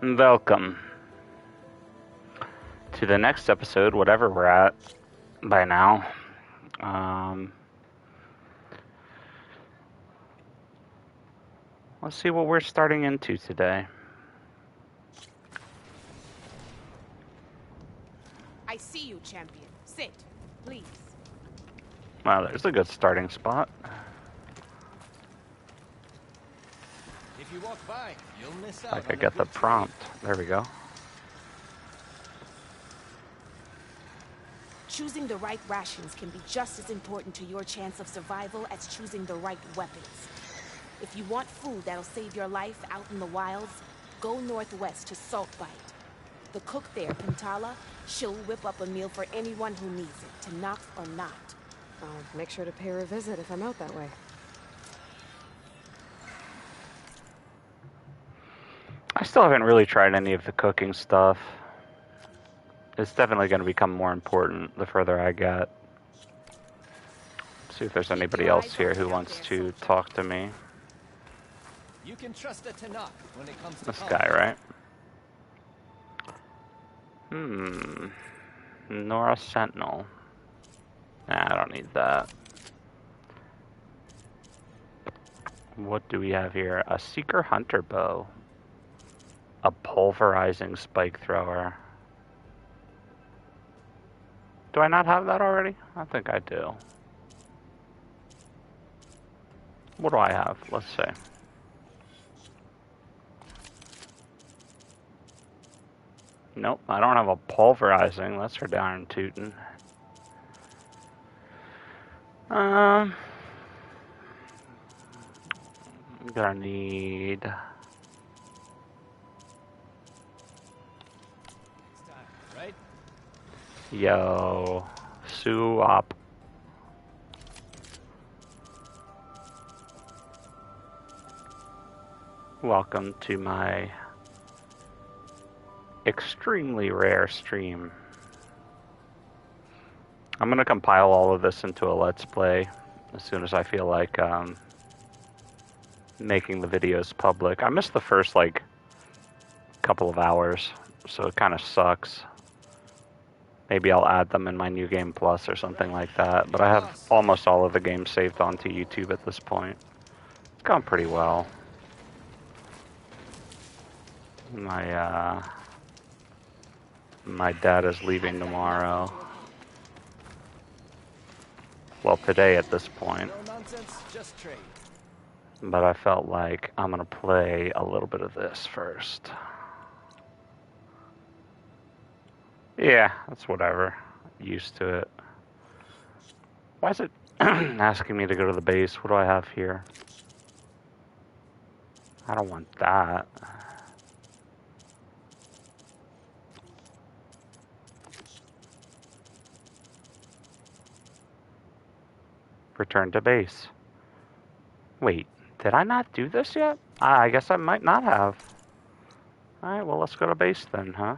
Welcome to the next episode, whatever we're at by now. Let's see what we're starting into today. I see you, champion. Sit, please. Wow, there's a good starting spot. If you walk by, you'll miss out. Like I get the prompt. There we go. Choosing the right rations can be just as important to your chance of survival as choosing the right weapons. If you want food that'll save your life out in the wilds, go northwest to Saltbite. The cook there, Pintala, she'll whip up a meal for anyone who needs it, to knock or not. I'll make sure to pay her a visit if I'm out that way. I still haven't really tried any of the cooking stuff. It's definitely going to become more important the further I get. See if there's anybody else here who wants to talk to me. You can trust a Tanakh when it comes to This guy, right? Nora Sentinel. Nah, I don't need that. What do we have here? A Seeker Hunter bow. A pulverizing spike thrower. Do I not have that already? I think I do. What do I have? Let's see. Nope, I don't have a pulverizing. That's for darn tootin'. I'm gonna need... Right? Yo, Suop. Welcome to my extremely rare stream. I'm gonna compile all of this into a Let's Play as soon as I feel like making the videos public. I missed the first like couple of hours, so it kind of sucks. Maybe I'll add them in my New Game Plus or something like that, but I have almost all of the games saved onto YouTube at this point. It's gone pretty well. My dad is leaving tomorrow. Well, today at this point. No nonsense, just trade. But I felt like I'm gonna play a little bit of this first. Yeah, that's whatever. Used to it. Why is it asking me to go to the base? What do I have here? I don't want that. Return to base. Wait, did I not do this yet? I guess I might not have. Alright, well, let's go to base then, huh?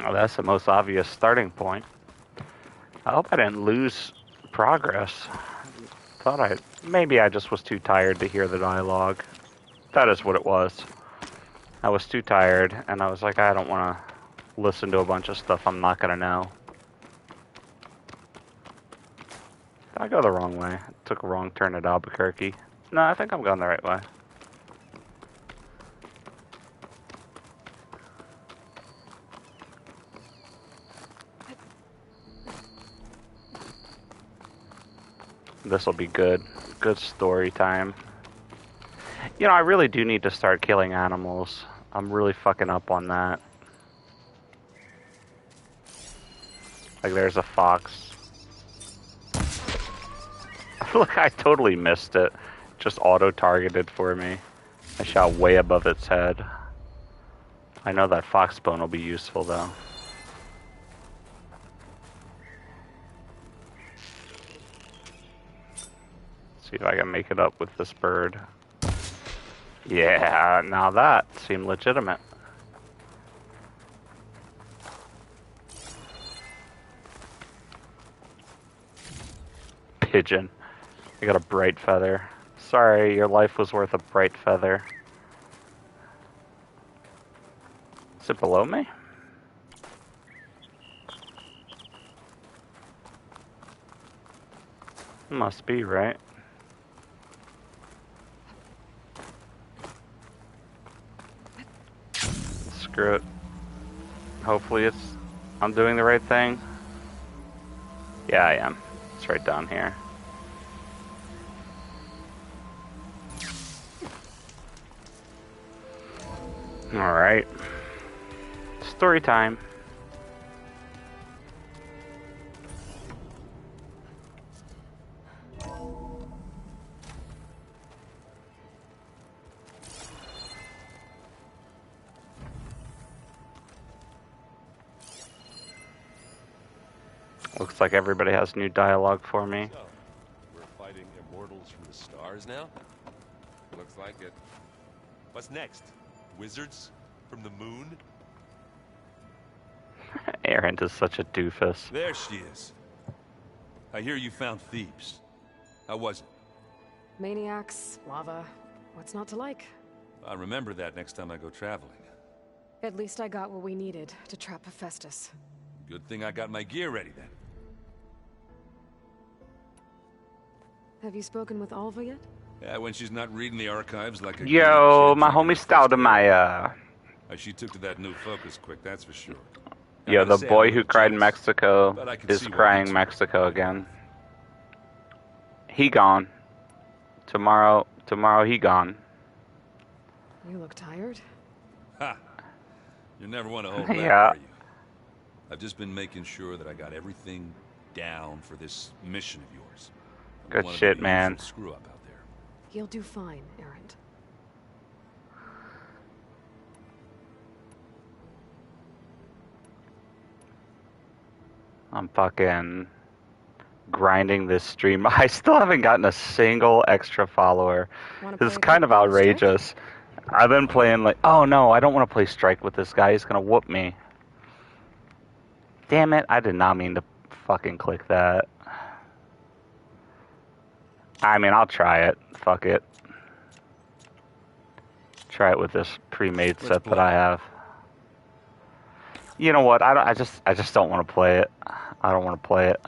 Oh, that's the most obvious starting point. I hope I didn't lose progress. Maybe I just was too tired to hear the dialogue. That is what it was. I was too tired, and I was like, I don't want to listen to a bunch of stuff I'm not going to know. Did I go the wrong way? I took a wrong turn at Albuquerque. No, I think I'm going the right way. This'll be good. Good story time. You know, I really do need to start killing animals. I'm really fucking up on that. Like, there's a fox. I feel like I totally missed it. Just auto-targeted for me. I shot way above its head. I know that fox bone will be useful, though. See if I can make it up with this bird. Yeah, now that seemed legitimate. Pigeon. I got a bright feather. Sorry, your life was worth a bright feather. Is it below me? Must be, right? Screw it. Hopefully I'm doing the right thing. Yeah, I am. It's right down here. Alright. Story time. Looks like everybody has new dialogue for me. So, we're fighting immortals from the stars now? Looks like it. What's next? Wizards from the moon? Erend is such a doofus. There she is. I hear you found Thebes. How was it? Maniacs, lava. What's not to like? I'll remember that next time I go traveling. At least I got what we needed to trap Hephaestus. Good thing I got my gear ready then. Have you spoken with Alva yet? Yeah, when she's not reading the archives like a Yo, good my kid homie Staudemeyer. She took to that new focus quick, that's for sure. Yo, the boy who cried Mexico Mexico but I can is see why crying it's- Mexico again. He gone. Tomorrow he gone. You look tired. Ha! You never want to hold back, Yeah. are you? I've just been making sure that I got everything down for this mission of yours. I don't Good wanna be shit, the man. usual screw up out there. You'll do fine, Erend. I'm fucking grinding this stream. I still haven't gotten a single extra follower. Wanna This is play a kind of quick game Strike? outrageous. I've been playing like, oh no, I don't want to play Strike with this guy. He's gonna whoop me. Damn it, I did not mean to fucking click that. I mean, I'll try it. Fuck it. Try it with this pre-made Let's set that play. I have. You know what? I just don't want to play it. I don't want to play it.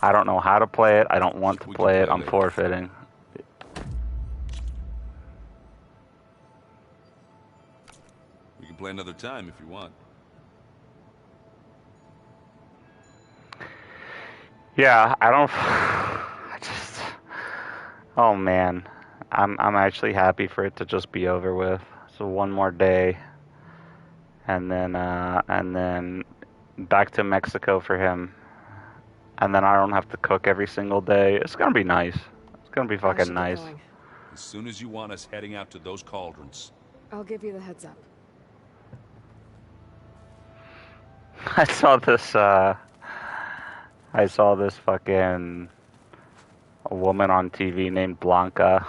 I don't know how to play it. I don't want to We can play it. play I'm later. forfeiting. We can play another time if you want. Yeah, I don't. I just. Oh man, I'm actually happy for it to just be over with. So one more day, and then back to Mexico for him, and then I don't have to cook every single day. It's gonna be nice. It's gonna be I should fucking get nice. going. As soon as you want us heading out to those cauldrons. I'll give you the heads up. I saw this fucking a woman on TV named Blanca,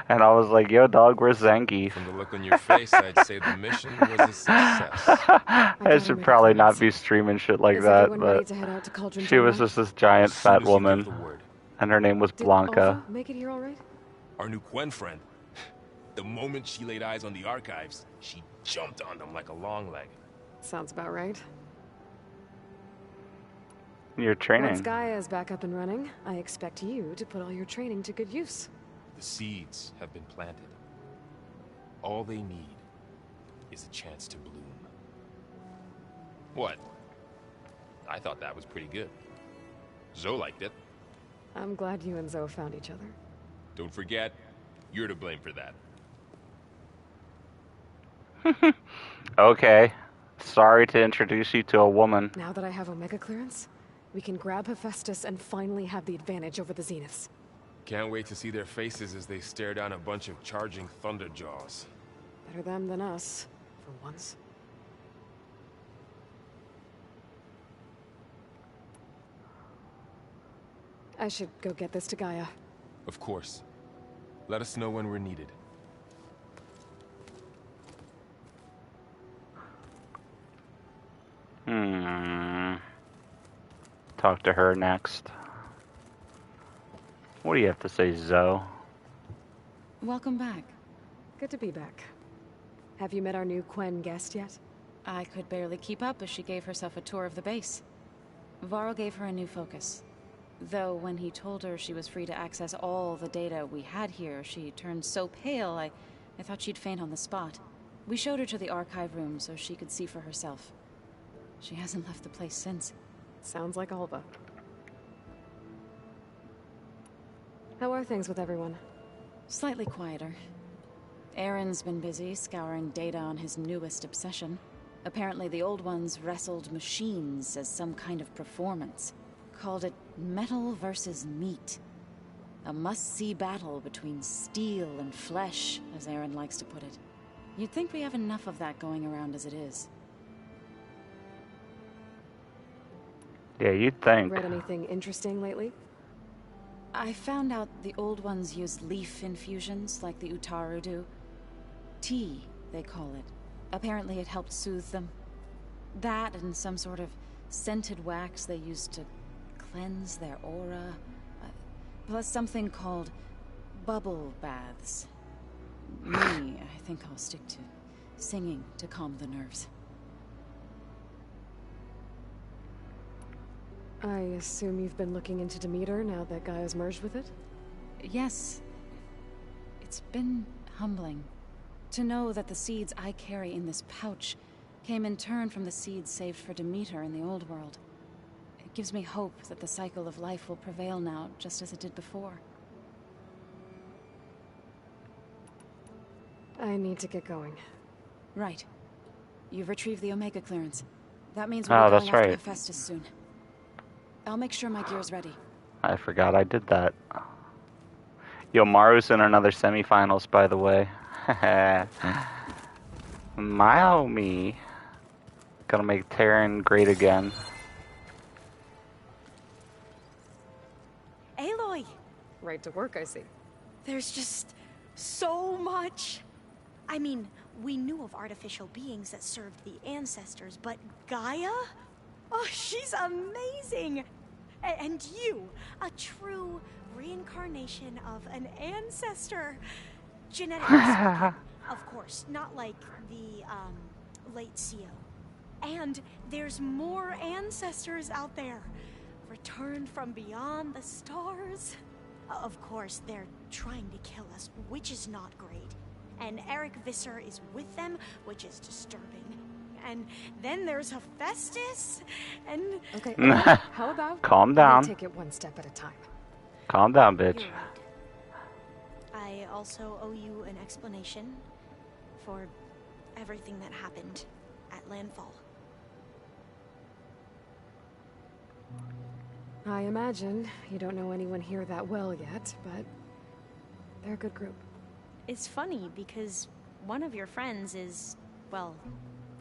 and I was like, "Yo, dog, where's Zangief?" From the look on your face, I'd say the mission was a success. I gotta should make probably not plans. be streaming shit like Is that, everyone ready but to head out to Cauldron she was Tower? just this giant As soon fat as you give woman, the word. and her name was Did Blanca. Alva make it here all right? Our new Quen friend. The moment she laid eyes on the archives, she jumped on them like a long leg. Sounds about right. You're Once training. Gaia is back up and running, I expect you to put all your training to good use. The seeds have been planted. All they need is a chance to bloom. What? I thought that was pretty good. Zoe liked it. I'm glad you and Zoe found each other. Don't forget, you're to blame for that. Okay. Sorry to introduce you to a woman. Now that I have Omega clearance, we can grab Hephaestus and finally have the advantage over the Zeniths. Can't wait to see their faces as they stare down a bunch of charging thunder jaws. Better them than us, for once. I should go get this to Gaia. Of course. Let us know when we're needed. Talk to her next. What do you have to say, Zoe? Welcome back. Good to be back. Have you met our new Quen guest yet? I could barely keep up as she gave herself a tour of the base. Varl gave her a new focus. Though when he told her she was free to access all the data we had here, she turned so pale I thought she'd faint on the spot. We showed her to the archive room so she could see for herself. She hasn't left the place since. Sounds like Alva. How are things with everyone? Slightly quieter. Aaron's been busy scouring data on his newest obsession. Apparently the old ones wrestled machines as some kind of performance. Called it metal versus meat. A must-see battle between steel and flesh, as Aaron likes to put it. You'd think we have enough of that going around as it is. Yeah, you'd think. Read anything interesting lately? I found out the old ones use leaf infusions like the Utaru do. Tea, they call it. Apparently it helped soothe them. That and some sort of scented wax they used to cleanse their aura. Plus something called bubble baths. Me, I think I'll stick to singing to calm the nerves. I assume you've been looking into Demeter now that Gaia's merged with it? Yes. It's been humbling to know that the seeds I carry in this pouch came in turn from the seeds saved for Demeter in the old world. It gives me hope that the cycle of life will prevail now, just as it did before. I need to get going. Right. You've retrieved the Omega clearance. That means we'll be going after Hephaestus soon. I'll make sure my gear's ready. I forgot I did that. Yo, Maru's in another semifinals, by the way. My homie. Gonna make Terran great again. Aloy! Right to work, I see. There's just so much. I mean, we knew of artificial beings that served the ancestors, but Gaia? Oh, she's amazing! And you, a true reincarnation of an ancestor. Genetically speaking, of course, not like the, late CO. And there's more ancestors out there, returned from beyond the stars. Of course, they're trying to kill us, which is not great. And Eric Visser is with them, which is disturbing. And then there's Hephaestus, and... Okay, how about... Calm down. Take it one step at a time. Calm down, bitch. You're right. I also owe you an explanation for everything that happened at Landfall. I imagine you don't know anyone here that well yet, but they're a good group. It's funny because one of your friends is, well,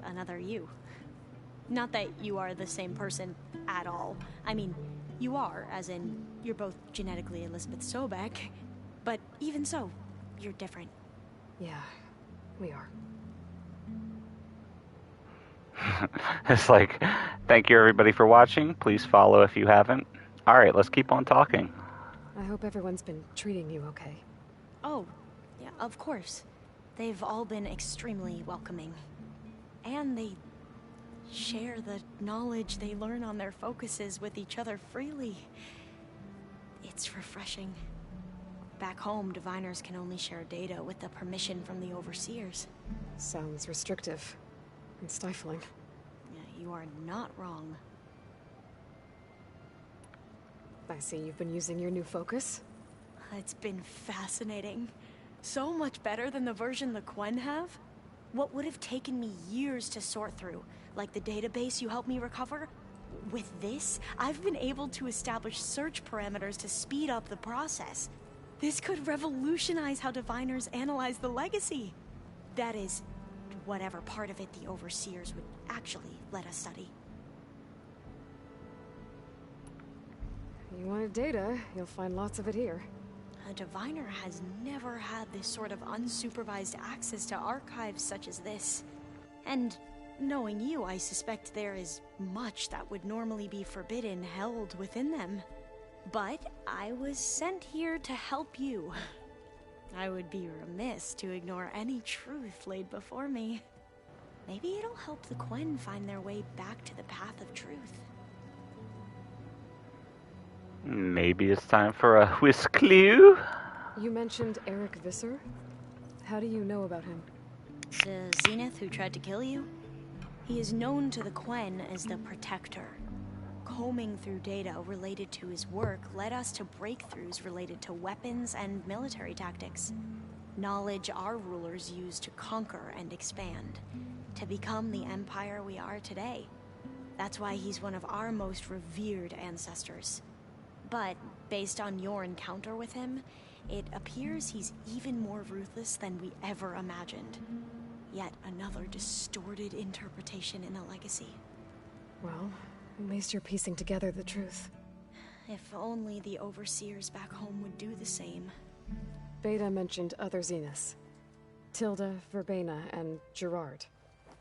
another you. Not that you are the same person at all. I mean, you are, as in, you're both genetically Elizabeth Sobek, but even so, you're different. Yeah, we are. It's like, thank you everybody for watching. Please follow if you haven't. Alright, let's keep on talking. I hope everyone's been treating you okay. Oh, yeah, of course. They've all been extremely welcoming. And they share the knowledge they learn on their focuses with each other freely. It's refreshing. Back home, diviners can only share data with the permission from the overseers. Sounds restrictive and stifling. Yeah, you are not wrong. I see you've been using your new focus. It's been fascinating. So much better than the version the Quen have. What would have taken me years to sort through, like the database you helped me recover, with this, I've been able to establish search parameters to speed up the process. This could revolutionize how diviners analyze the legacy. That is, whatever part of it the overseers would actually let us study. You wanted data, you'll find lots of it here. A diviner has never had this sort of unsupervised access to archives such as this. And knowing you, I suspect there is much that would normally be forbidden held within them. But I was sent here to help you. I would be remiss to ignore any truth laid before me. Maybe it'll help the Quen find their way back to the path of truth. Maybe it's time for a whisk clue? You mentioned Eric Visser? How do you know about him? The Zenith who tried to kill you? He is known to the Quen as the Protector. Combing through data related to his work led us to breakthroughs related to weapons and military tactics. Knowledge our rulers used to conquer and expand, to become the empire we are today. That's why he's one of our most revered ancestors. But based on your encounter with him, it appears he's even more ruthless than we ever imagined. Yet another distorted interpretation in the legacy. Well, at least you're piecing together the truth. If only the overseers back home would do the same. Beta mentioned other Zeniths. Tilda, Verbena, and Gerard.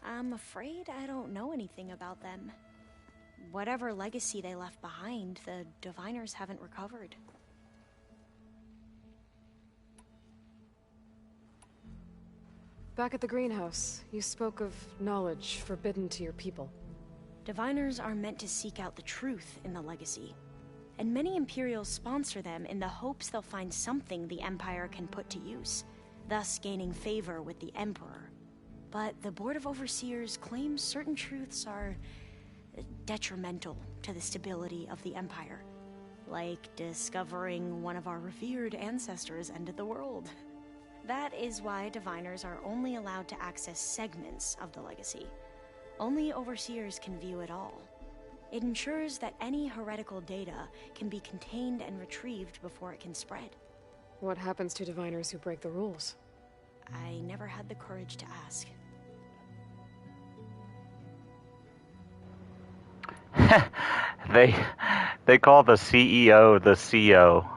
I'm afraid I don't know anything about them. Whatever legacy they left behind, the Diviners haven't recovered. Back at the greenhouse, you spoke of knowledge forbidden to your people. Diviners are meant to seek out the truth in the legacy, and many Imperials sponsor them in the hopes they'll find something the Empire can put to use, thus gaining favor with the Emperor. But the Board of Overseers claims certain truths are detrimental to the stability of the Empire, like discovering one of our revered ancestors ended the world. That is why Diviners are only allowed to access segments of the legacy. Only Overseers can view it all. It ensures that any heretical data can be contained and retrieved before it can spread. What happens to Diviners who break the rules? I never had the courage to ask. They call the CEO the CO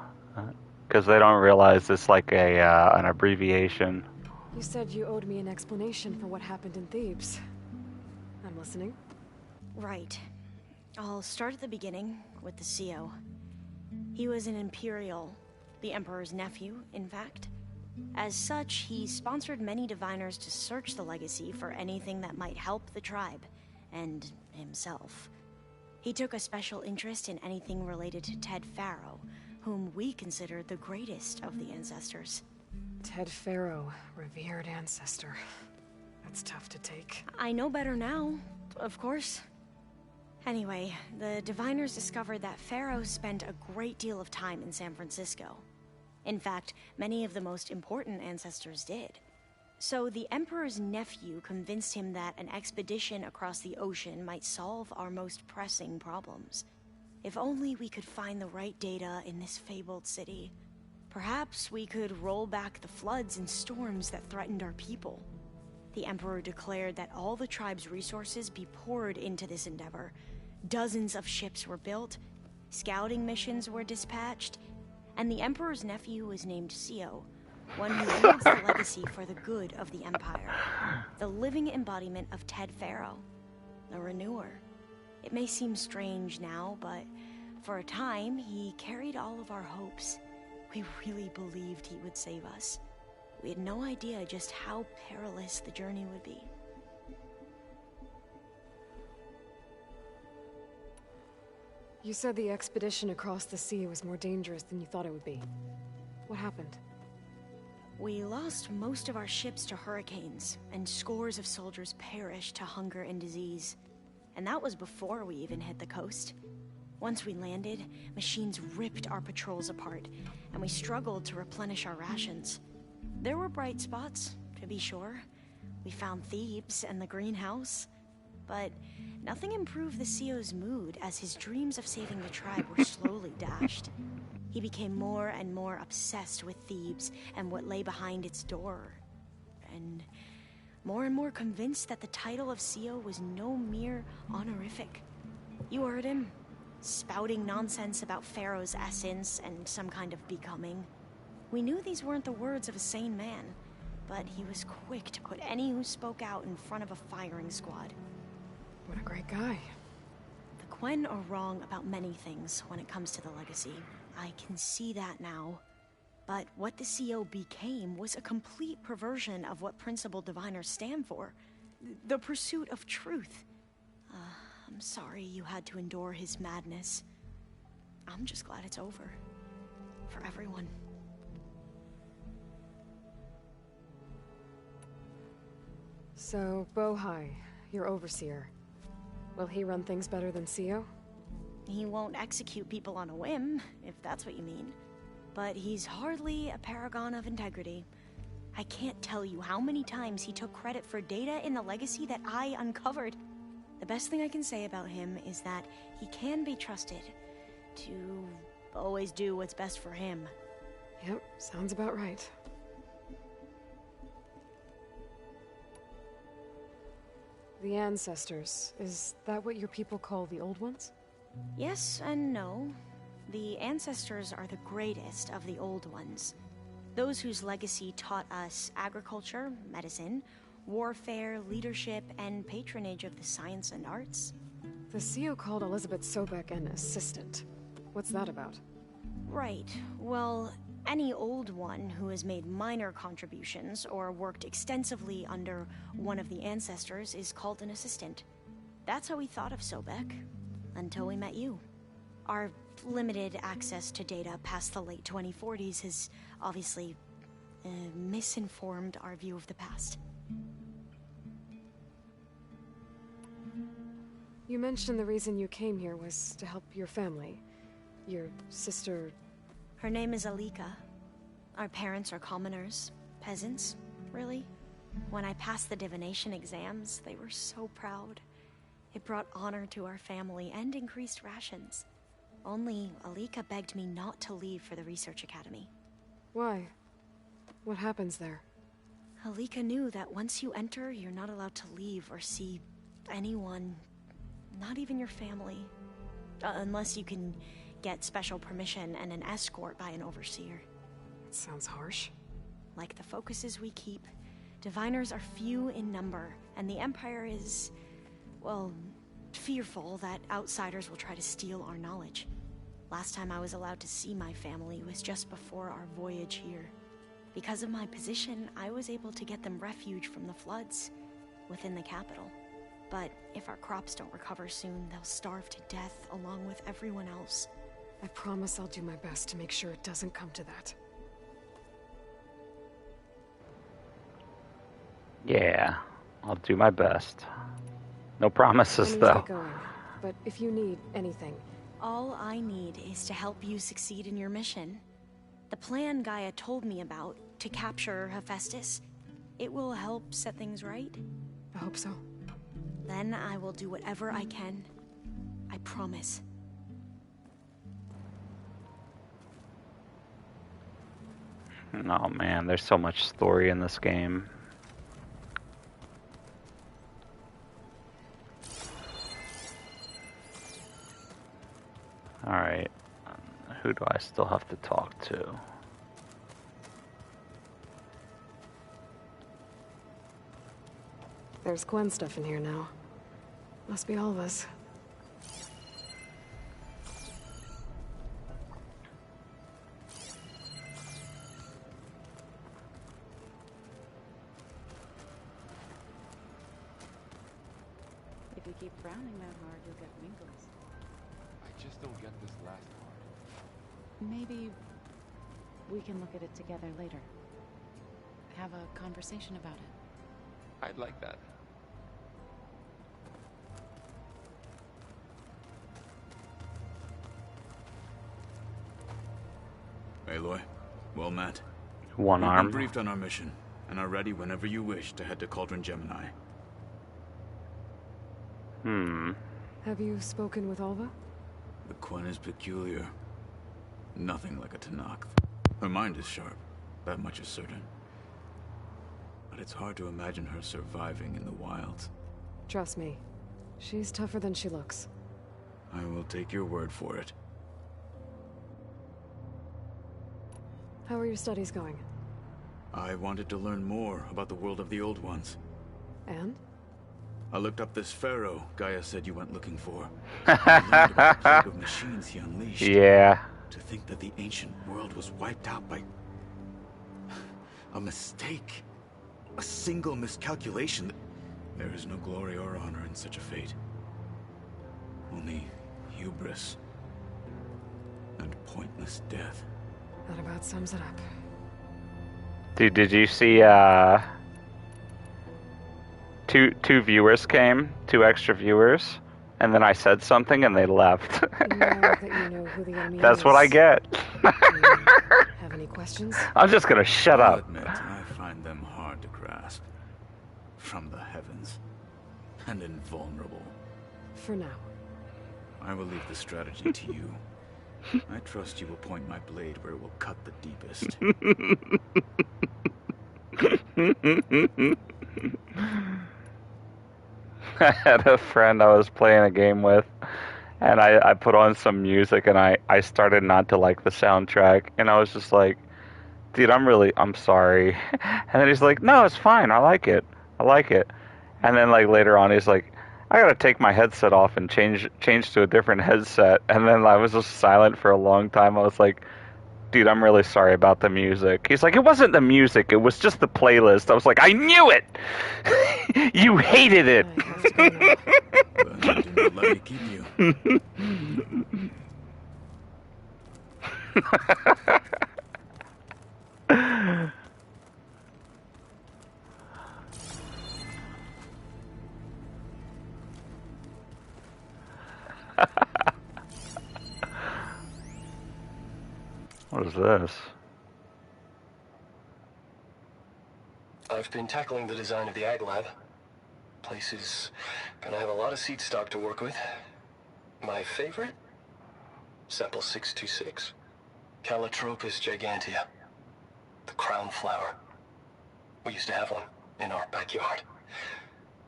because they don't realize it's like an abbreviation. You said you owed me an explanation for what happened in Thebes. I'm listening. Right. I'll start at the beginning with the CO. He was an Imperial, the Emperor's nephew, in fact. As such, he sponsored many Diviners to search the legacy for anything that might help the tribe, and himself. He took a special interest in anything related to Ted Faro, whom we consider the greatest of the ancestors. Ted Faro, revered ancestor. That's tough to take. I know better now, of course. Anyway, the Diviners discovered that Faro spent a great deal of time in San Francisco. In fact, many of the most important ancestors did. So the Emperor's nephew convinced him that an expedition across the ocean might solve our most pressing problems. If only we could find the right data in this fabled city. Perhaps we could roll back the floods and storms that threatened our people. The Emperor declared that all the tribe's resources be poured into this endeavor. Dozens of ships were built, scouting missions were dispatched, and the Emperor's nephew was named CO, one who leads the legacy for the good of the Empire. The living embodiment of Ted Faro, the Renewer. It may seem strange now, but for a time, he carried all of our hopes. We really believed he would save us. We had no idea just how perilous the journey would be. You said the expedition across the sea was more dangerous than you thought it would be. What happened? We lost most of our ships to hurricanes, and scores of soldiers perished to hunger and disease. And that was before we even hit the coast. Once we landed, machines ripped our patrols apart, and we struggled to replenish our rations. There were bright spots, to be sure. We found Thebes and the greenhouse. But nothing improved the CO's mood as his dreams of saving the tribe were slowly dashed. He became more and more obsessed with Thebes and what lay behind its door. And more convinced that the title of CO was no mere honorific. You heard him, spouting nonsense about Pharaoh's essence and some kind of becoming. We knew these weren't the words of a sane man, but he was quick to put any who spoke out in front of a firing squad. What a great guy. The Quen are wrong about many things when it comes to the legacy. I can see that now. But what the CO became was a complete perversion of what Principal Diviners stand for. The pursuit of truth. I'm sorry you had to endure his madness. I'm just glad it's over. For everyone. So, Bohai, your overseer. Will he run things better than CO? He won't execute people on a whim, if that's what you mean. But he's hardly a paragon of integrity. I can't tell you how many times he took credit for data in the legacy that I uncovered. The best thing I can say about him is that he can be trusted to always do what's best for him. Yep, sounds about right. The Ancestors, is that what your people call the Old Ones? Yes and no. The Ancestors are the greatest of the Old Ones. Those whose legacy taught us agriculture, medicine, warfare, leadership, and patronage of the science and arts. The CO called Elizabeth Sobek an assistant. What's that about? Right. Well, any Old One who has made minor contributions or worked extensively under one of the Ancestors is called an assistant. That's how we thought of Sobek, until we met you. Our limited access to data past the late 2040s has obviously misinformed our view of the past. You mentioned the reason you came here was to help your family. Your sister... Her name is Alika. Our parents are commoners. Peasants, really. When I passed the divination exams, they were so proud. It brought honor to our family and increased rations. Only Alika begged me not to leave for the research academy. Why? What happens there? Alika knew that once you enter, you're not allowed to leave or see anyone, not even your family. Unless you can get special permission and an escort by an overseer. It sounds harsh. Like the focuses we keep, diviners are few in number, and the Empire is, well, fearful that outsiders will try to steal our knowledge. Last time I was allowed to see my family was just before our voyage here. Because of my position, I was able to get them refuge from the floods within the capital. But if our crops don't recover soon, they'll starve to death along with everyone else. I promise I'll do my best to make sure it doesn't come to that. Yeah, I'll do my best. No promises, I need to though. get going, but if you need anything... All I need is to help you succeed in your mission. The plan Gaia told me about, to capture Hephaestus, it will help set things right. I hope so. Then I will do whatever I can. I promise. Oh man, there's so much story in this game. Alright, who do I still have to talk to? There's Gwen stuff in here now. Must be all of us. If you keep frowning that hard, you'll get wrinkles. I just don't get this last part. Maybe we can look at it together later. Have a conversation about it. I'd like that. Aloy, well met. One We've arm. been briefed on our mission, and are ready whenever you wish to head to Cauldron Gemini. Have you spoken with Alva? The Quen is peculiar. Nothing like a Tenakth. Her mind is sharp, that much is certain. But it's hard to imagine her surviving in the wilds. Trust me. She's tougher than she looks. I will take your word for it. How are your studies going? I wanted to learn more about the world of the Old Ones. And? I looked up this pharaoh Gaia said you went looking for. I learned about the plague of machines he unleashed. Yeah, To think that the ancient world was wiped out by a mistake. A single miscalculation. There is no glory or honor in such a fate. Only hubris and pointless death. That about sums it up. Dude, did you see two viewers came, 2 extra viewers, and then I said something and they left. Now that you know who the enemy That's is, what I get. do you have any questions? I'm just gonna shut I'll up. admit, I find them hard to grasp. From the heavens. And invulnerable. For now. I will leave the strategy to you. I trust you will point my blade where it will cut the deepest. I had a friend I was playing a game with, and I put on some music, and I started not to like the soundtrack, and I was just like, dude, I'm sorry. And then he's like, no, it's fine, I like it. And then like later on, he's like, I gotta take my headset off and change to a different headset. And then I was just silent for a long time. I was like, dude, I'm really sorry about the music. He's like, it wasn't the music, it was just the playlist. I was like, I knew it! You hated it! I have to go now. But do not let me keep you. What is this? I've been tackling the design of the Ag Lab. Place is gonna have a lot of seed stock to work with. My favorite? Sample 626. Calotropis gigantea. The crown flower. We used to have one in our backyard.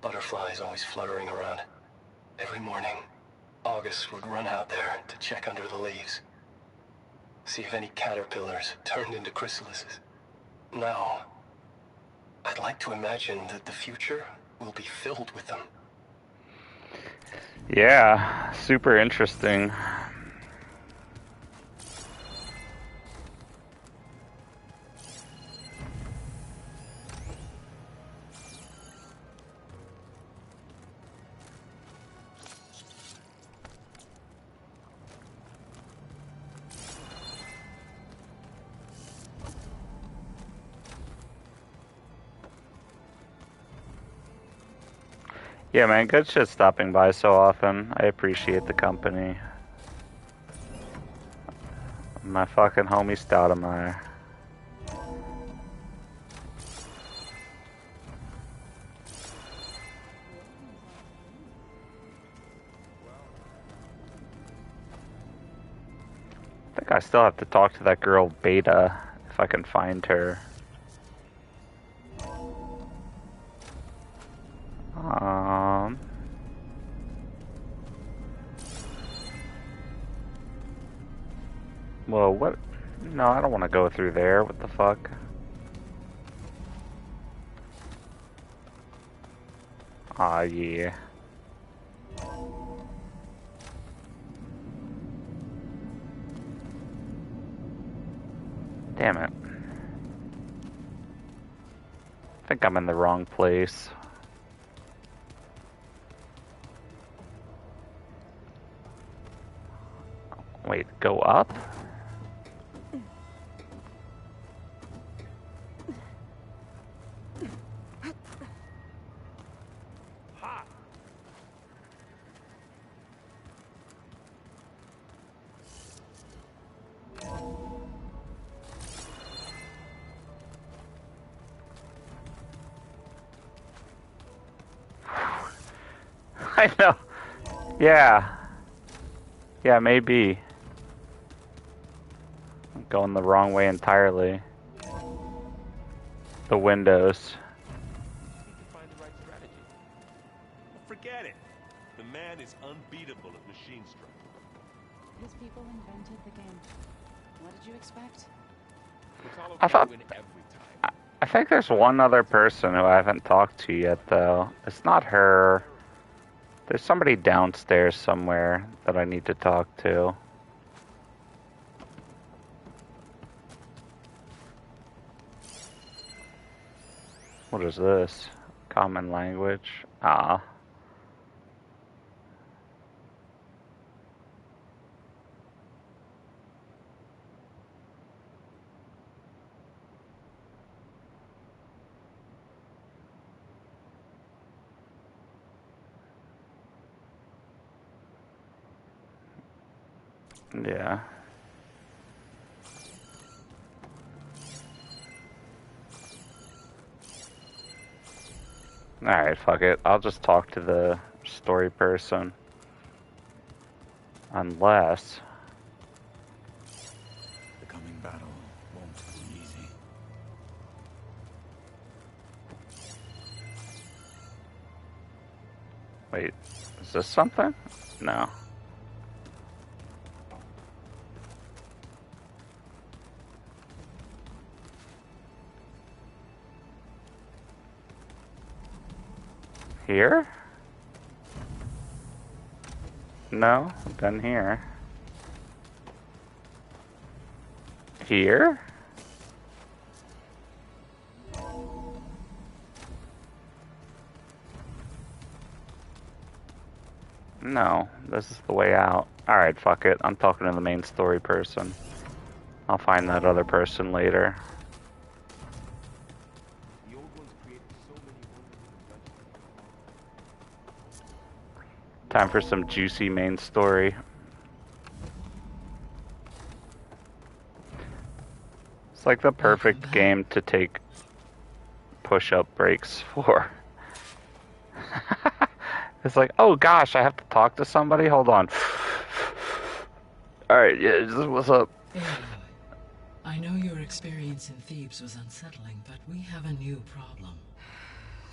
Butterflies always fluttering around. Every morning, August would run out there to check under the leaves. See if any caterpillars turned into chrysalises. Now, I'd like to imagine that the future will be filled with them. Yeah, super interesting. Yeah, man, good shit stopping by so often. I appreciate the company. My fucking homie Stoudemeyer. I think I still have to talk to that girl Beta if I can find her. Well, what? No, I don't want to go through there. What the fuck? Aw, yeah. Damn it. I think I'm in the wrong place. Wait, go up? I know. Yeah. Yeah, maybe. I'm going the wrong way entirely. The windows. Find the right strategy. Well, forget it. The man is unbeatable at machine strike. His people invented the game. What did you expect? I thought. Win every time. I think there's one other person who I haven't talked to yet, though. It's not her. There's somebody downstairs somewhere that I need to talk to. What is this? Common language? Ah. Yeah. Alright, fuck it. I'll just talk to the story person. Unless... The coming battle won't be easy. Wait, is this something? No. Here? No, then here. Here? No, this is the way out. Alright, fuck it. I'm talking to the main story person. I'll find that other person later. Time for some juicy main story. It's like the perfect game to take push-up breaks for. It's like, oh gosh, I have to talk to somebody? Hold on. Alright, yeah, what's up? Aloy, I know your experience in Thebes was unsettling, but we have a new problem.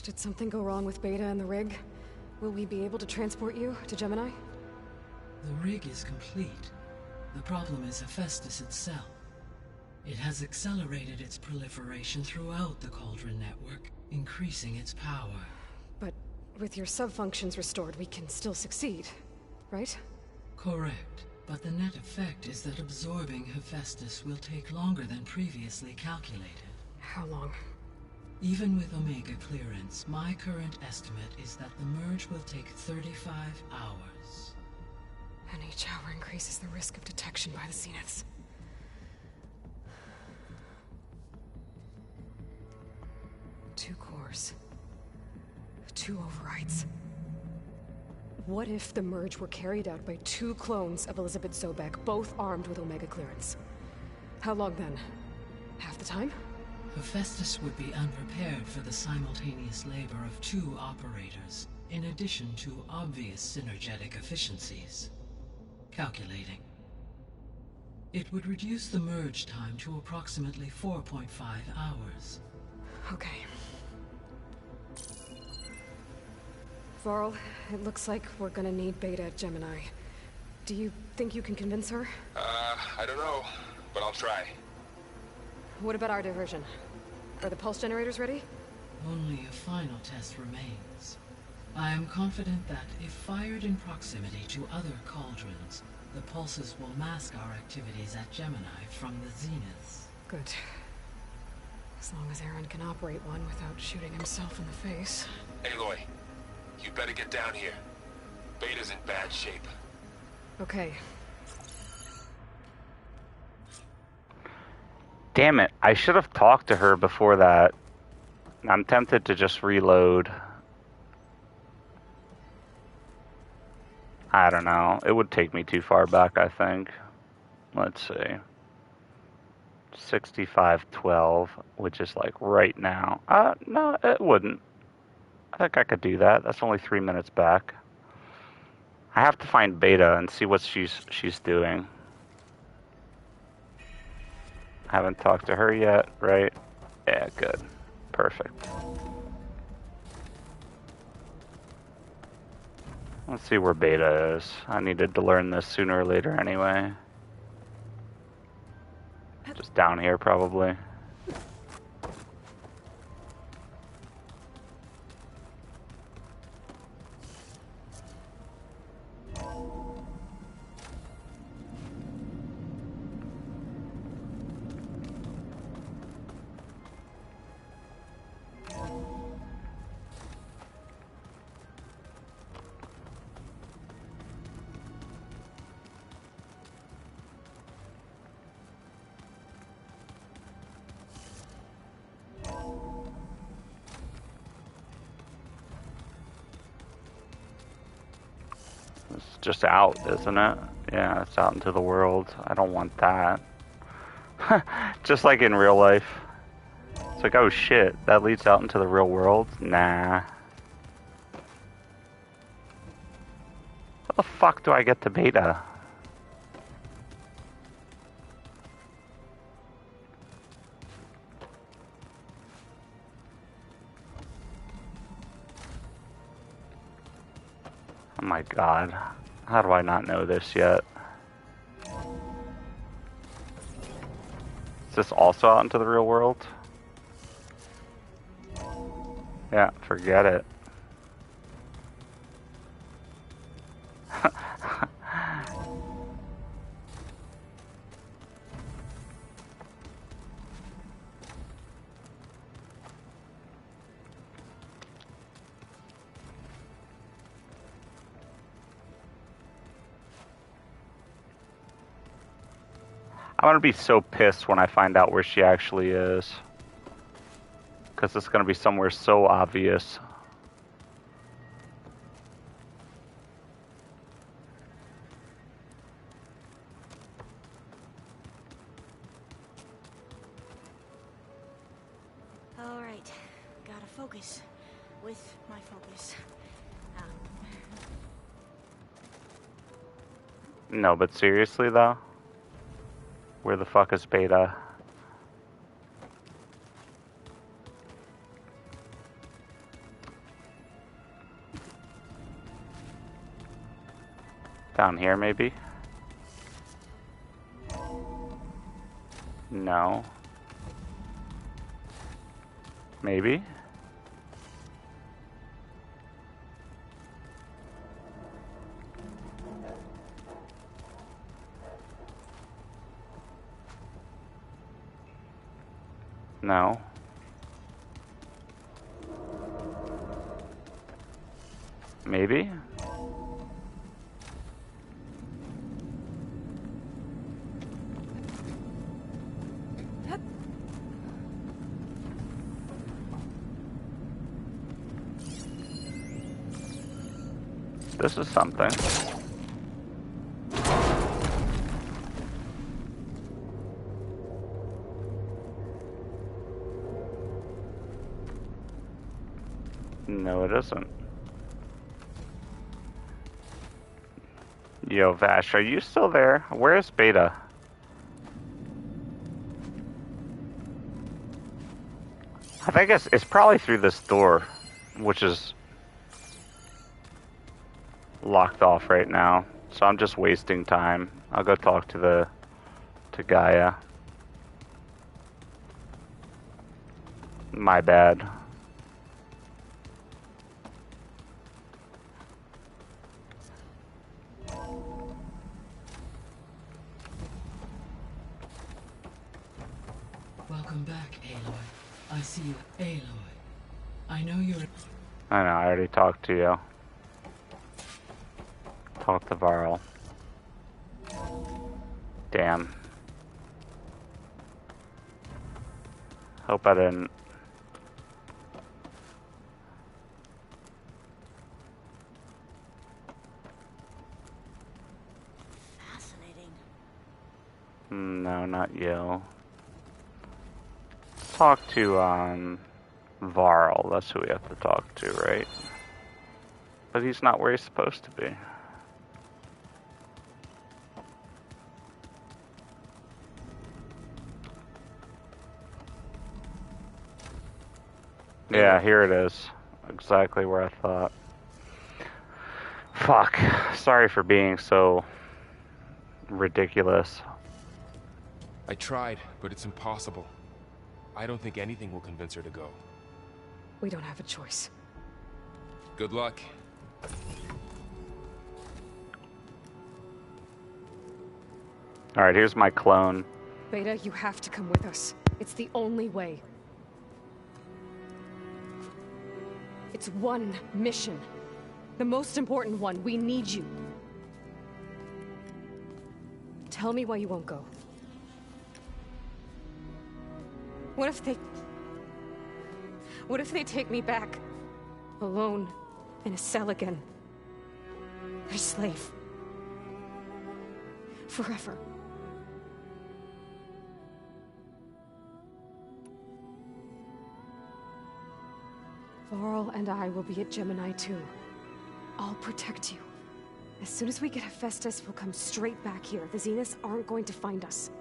Did something go wrong with Beta and the rig? Will we be able to transport you to Gemini? The rig is complete. The problem is Hephaestus itself. It has accelerated its proliferation throughout the Cauldron network, increasing its power. But with your sub-functions restored, we can still succeed, right? Correct. But the net effect is that absorbing Hephaestus will take longer than previously calculated. How long? Even with Omega clearance, my current estimate is that the merge will take 35 hours. And each hour increases the risk of detection by the Zeniths. Two cores. Two overrides. What if the merge were carried out by two clones of Elizabeth Sobek, both armed with Omega clearance? How long then? Half the time? Hephaestus would be unprepared for the simultaneous labor of two operators, in addition to obvious synergetic efficiencies. Calculating. It would reduce the merge time to approximately 4.5 hours. Okay. Varl, it looks like we're gonna need Beta at Gemini. Do you think you can convince her? I don't know, but I'll try. What about our diversion? Are the pulse generators ready? Only a final test remains. I am confident that if fired in proximity to other cauldrons, the pulses will mask our activities at Gemini from the Zeniths. Good. As long as Aaron can operate one without shooting himself in the face. Aloy, you better get down here. Beta's in bad shape. Okay. Damn it, I should have talked to her before that. I'm tempted to just reload. I don't know. It would take me too far back, I think. Let's see. 6512, which is like right now. No, it wouldn't. I think I could do that. That's only 3 minutes back. I have to find Beta and see what she's doing. Haven't talked to her yet, right? Yeah, good. Perfect. Let's see where Beta is. I needed to learn this sooner or later anyway. Just down here, probably. It's just out, isn't it? Yeah, it's out into the world. I don't want that. Just like in real life. It's like, oh shit, that leads out into the real world? Nah. How the fuck do I get to Beta? Oh my god. How do I not know this yet? Is this also out into the real world? Yeah, forget it. I'm gonna be so pissed when I find out where she actually is. Because it's gonna be somewhere so obvious. Alright, gotta focus. With my focus. No, but seriously though? Where the fuck is Beta? Down here, maybe? No. Maybe? No. Maybe? This is something. No, it isn't. Yo, Vash, are you still there? Where's Beta? I think it's probably through this door, which is locked off right now. So I'm just wasting time. I'll go talk to Gaia. My bad. Welcome back, Aloy. I see you. Aloy. I know you're... I know, I already talked to you. Talk to Varl. Damn. Hope I didn't. Fascinating. No, not you. Talk to, Varl. That's who we have to talk to, right? But he's not where he's supposed to be. Yeah, here it is. Exactly where I thought. Fuck. Sorry for being so ridiculous. I tried, but it's impossible. I don't think anything will convince her to go. We don't have a choice. Good luck. Alright, here's my clone. Beta, you have to come with us. It's the only way. It's one mission. The most important one. We need you. Tell me why you won't go. What if they take me back? Alone, in a cell again. Their slave. Forever. Varl and I will be at Gemini too. I'll protect you. As soon as we get Hephaestus, we'll come straight back here. The Zeniths aren't going to find us.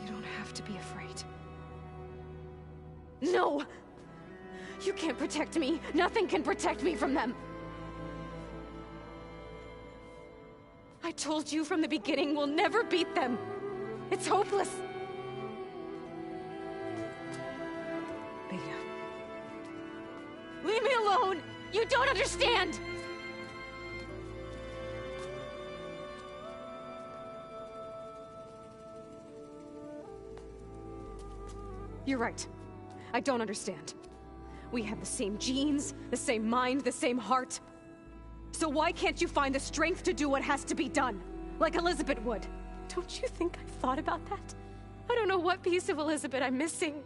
You don't have to be afraid. No! You can't protect me. Nothing can protect me from them. I told you from the beginning we'll never beat them. It's hopeless. Beta. Leave me alone! You don't understand! You're right. I don't understand. We have the same genes, the same mind, the same heart. So why can't you find the strength to do what has to be done? Like Elizabeth would. Don't you think I've thought about that? I don't know what piece of Elizabeth I'm missing.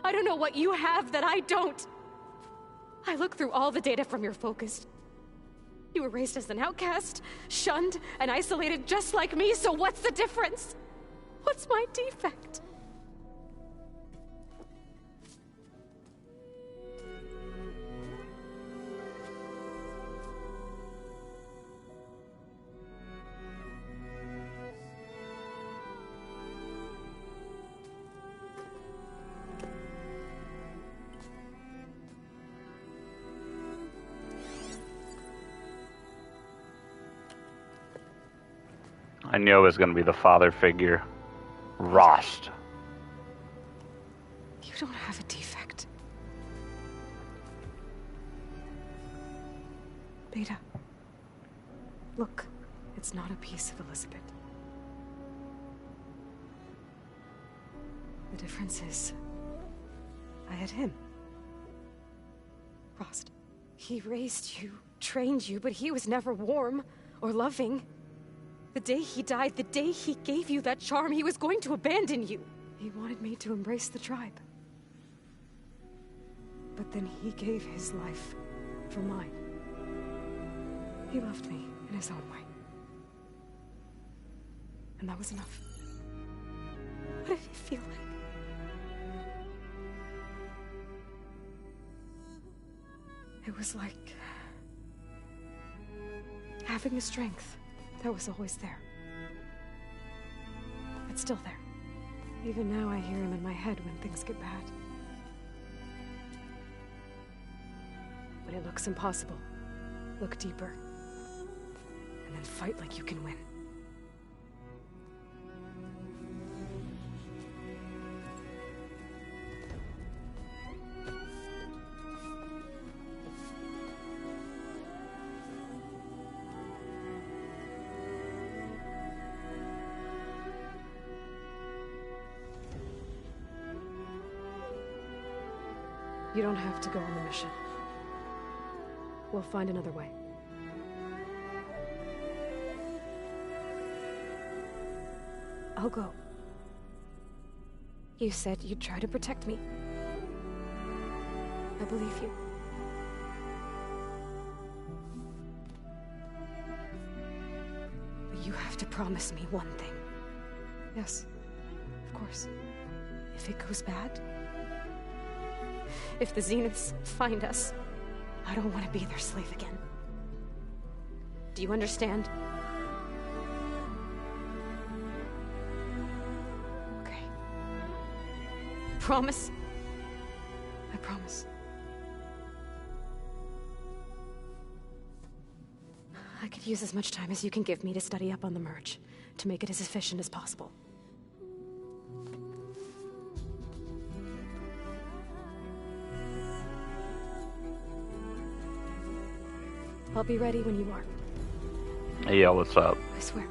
I don't know what you have that I don't. I look through all the data from your focus. You were raised as an outcast, shunned, and isolated just like me, so what's the difference? What's my defect? I knew it was going to be the father figure. Rost. You don't have a defect. Beta. Look, it's not a piece of Elizabeth. The difference is, I had him. Rost. He raised you, trained you, but he was never warm or loving. The day he died, the day he gave you that charm, he was going to abandon you. He wanted me to embrace the tribe. But then he gave his life for mine. He loved me in his own way. And that was enough. What did it feel like? It was like having a strength that was always there. It's still there. Even now I hear him in my head when things get bad. When it looks impossible, look deeper. And then fight like you can win. You don't have to go on the mission. We'll find another way. I'll go. You said you'd try to protect me. I believe you. But you have to promise me one thing. Yes, of course. If it goes bad, if the Zeniths find us, I don't want to be their slave again. Do you understand? Okay. Promise? I promise. I could use as much time as you can give me to study up on the merge, to make it as efficient as possible. I'll be ready when you are. Hey, yo, what's up? I swear.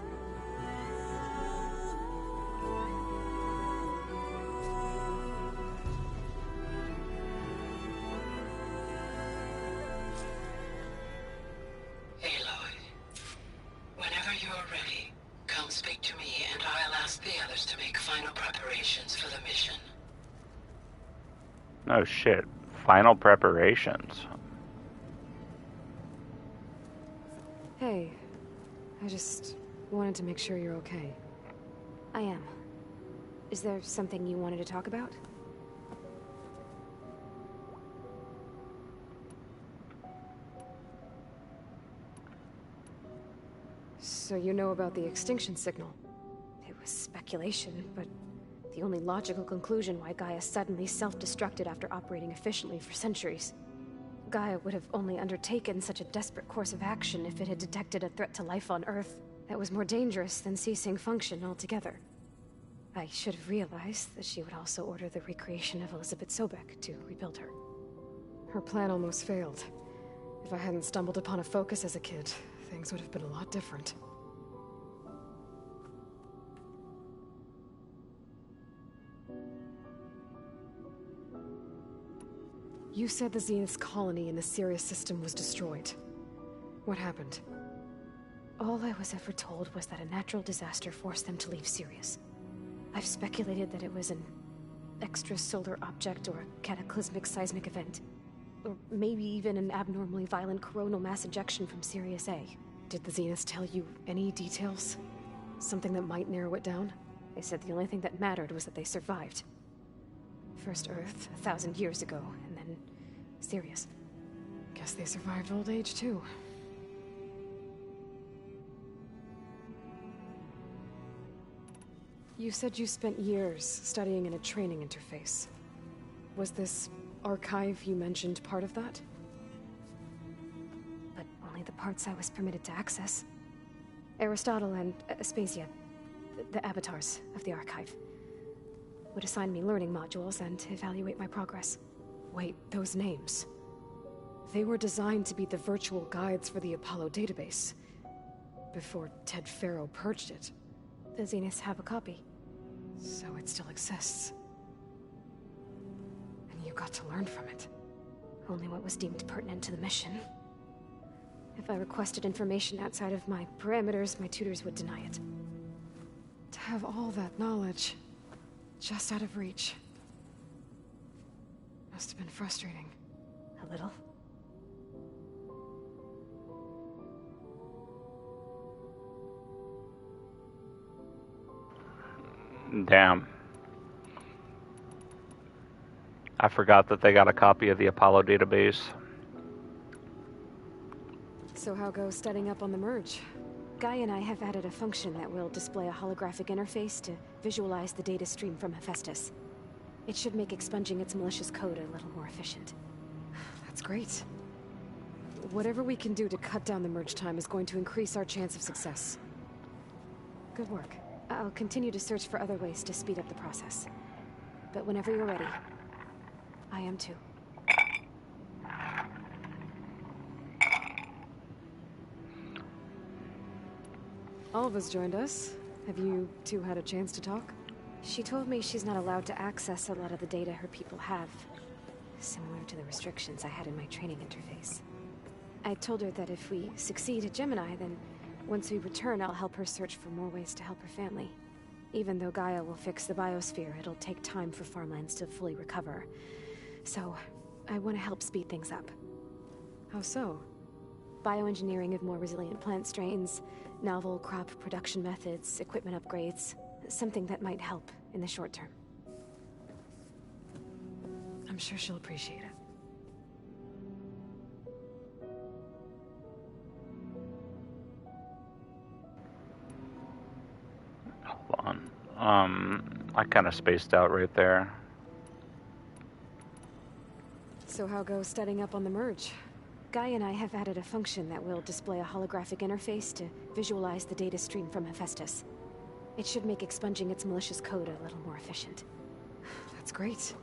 Aloy, whenever you're ready, come speak to me and I'll ask the others to make final preparations for the mission. Oh shit. Final preparations. Hey, I just wanted to make sure you're okay. I am. Is there something you wanted to talk about? So you know about the extinction signal? It was speculation, but the only logical conclusion why Gaia suddenly self-destructed after operating efficiently for centuries. Gaia would have only undertaken such a desperate course of action if it had detected a threat to life on Earth that was more dangerous than ceasing function altogether. I should have realized that she would also order the recreation of Elizabeth Sobek to rebuild her. Her plan almost failed. If I hadn't stumbled upon a focus as a kid, things would have been a lot different. You said the Zenith's colony in the Sirius system was destroyed. What happened? All I was ever told was that a natural disaster forced them to leave Sirius. I've speculated that it was an extrasolar object or a cataclysmic seismic event. Or maybe even an abnormally violent coronal mass ejection from Sirius A. Did the Zeniths tell you any details? Something that might narrow it down? They said the only thing that mattered was that they survived. First Earth, 1,000 years ago, and then Sirius. Guess they survived old age, too. You said you spent years studying in a training interface. Was this archive you mentioned part of that? But only the parts I was permitted to access. Aristotle and Aspasia, the avatars of the archive, would assign me learning modules and evaluate my progress. Wait, those names. They were designed to be the virtual guides for the Apollo database, before Ted Faro purged it. The Zeniths have a copy. So it still exists. And you got to learn from it. Only what was deemed pertinent to the mission. If I requested information outside of my parameters, my tutors would deny it. To have all that knowledge, just out of reach. Must have been frustrating. A little. Damn. I forgot that they got a copy of the Apollo database. So how goes studying up on the merge? Guy and I have added a function that will display a holographic interface to visualize the data stream from Hephaestus. It should make expunging its malicious code a little more efficient. That's great. Whatever we can do to cut down the merge time is going to increase our chance of success. Good work. I'll continue to search for other ways to speed up the process. But whenever you're ready, I am too. Alva's joined us. Have you two had a chance to talk? She told me she's not allowed to access a lot of the data her people have. Similar to the restrictions I had in my training interface. I told her that if we succeed at Gemini, then once we return, I'll help her search for more ways to help her family. Even though Gaia will fix the biosphere, it'll take time for farmlands to fully recover. So, I want to help speed things up. How so? Bioengineering of more resilient plant strains, novel crop production methods, equipment upgrades. Something that might help in the short term. I'm sure she'll appreciate it. Hold on. I kind of spaced out right there. So how goes studying up on the merge? Guy and I have added a function that will display a holographic interface to visualize the data stream from Hephaestus. It should make expunging its malicious code a little more efficient. That's great.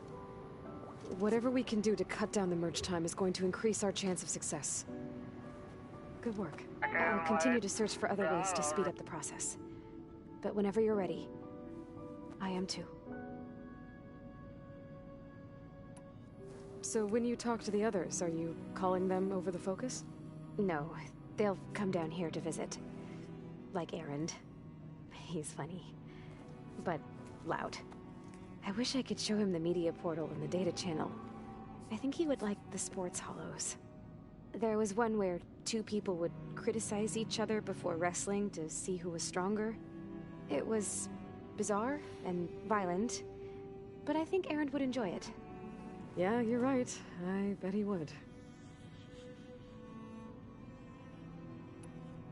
Whatever we can do to cut down the merge time is going to increase our chance of success. Good work. I'll continue to search for other ways to speed up the process. But whenever you're ready, I am too. So when you talk to the others, are you calling them over the focus? No, they'll come down here to visit. Like Erend. He's funny. But loud. I wish I could show him the media portal and the data channel. I think he would like the sports hollows. There was one where two people would criticize each other before wrestling to see who was stronger. It was bizarre and violent, but I think Erend would enjoy it. Yeah, you're right. I bet he would.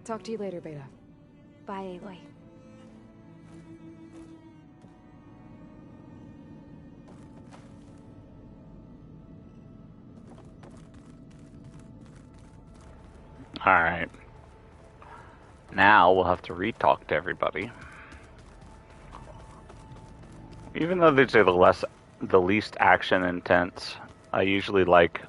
Talk to you later, Beta. Bye, Aloy. Alright. Now we'll have to re-talk to everybody. Even though these are the least action intense, I usually like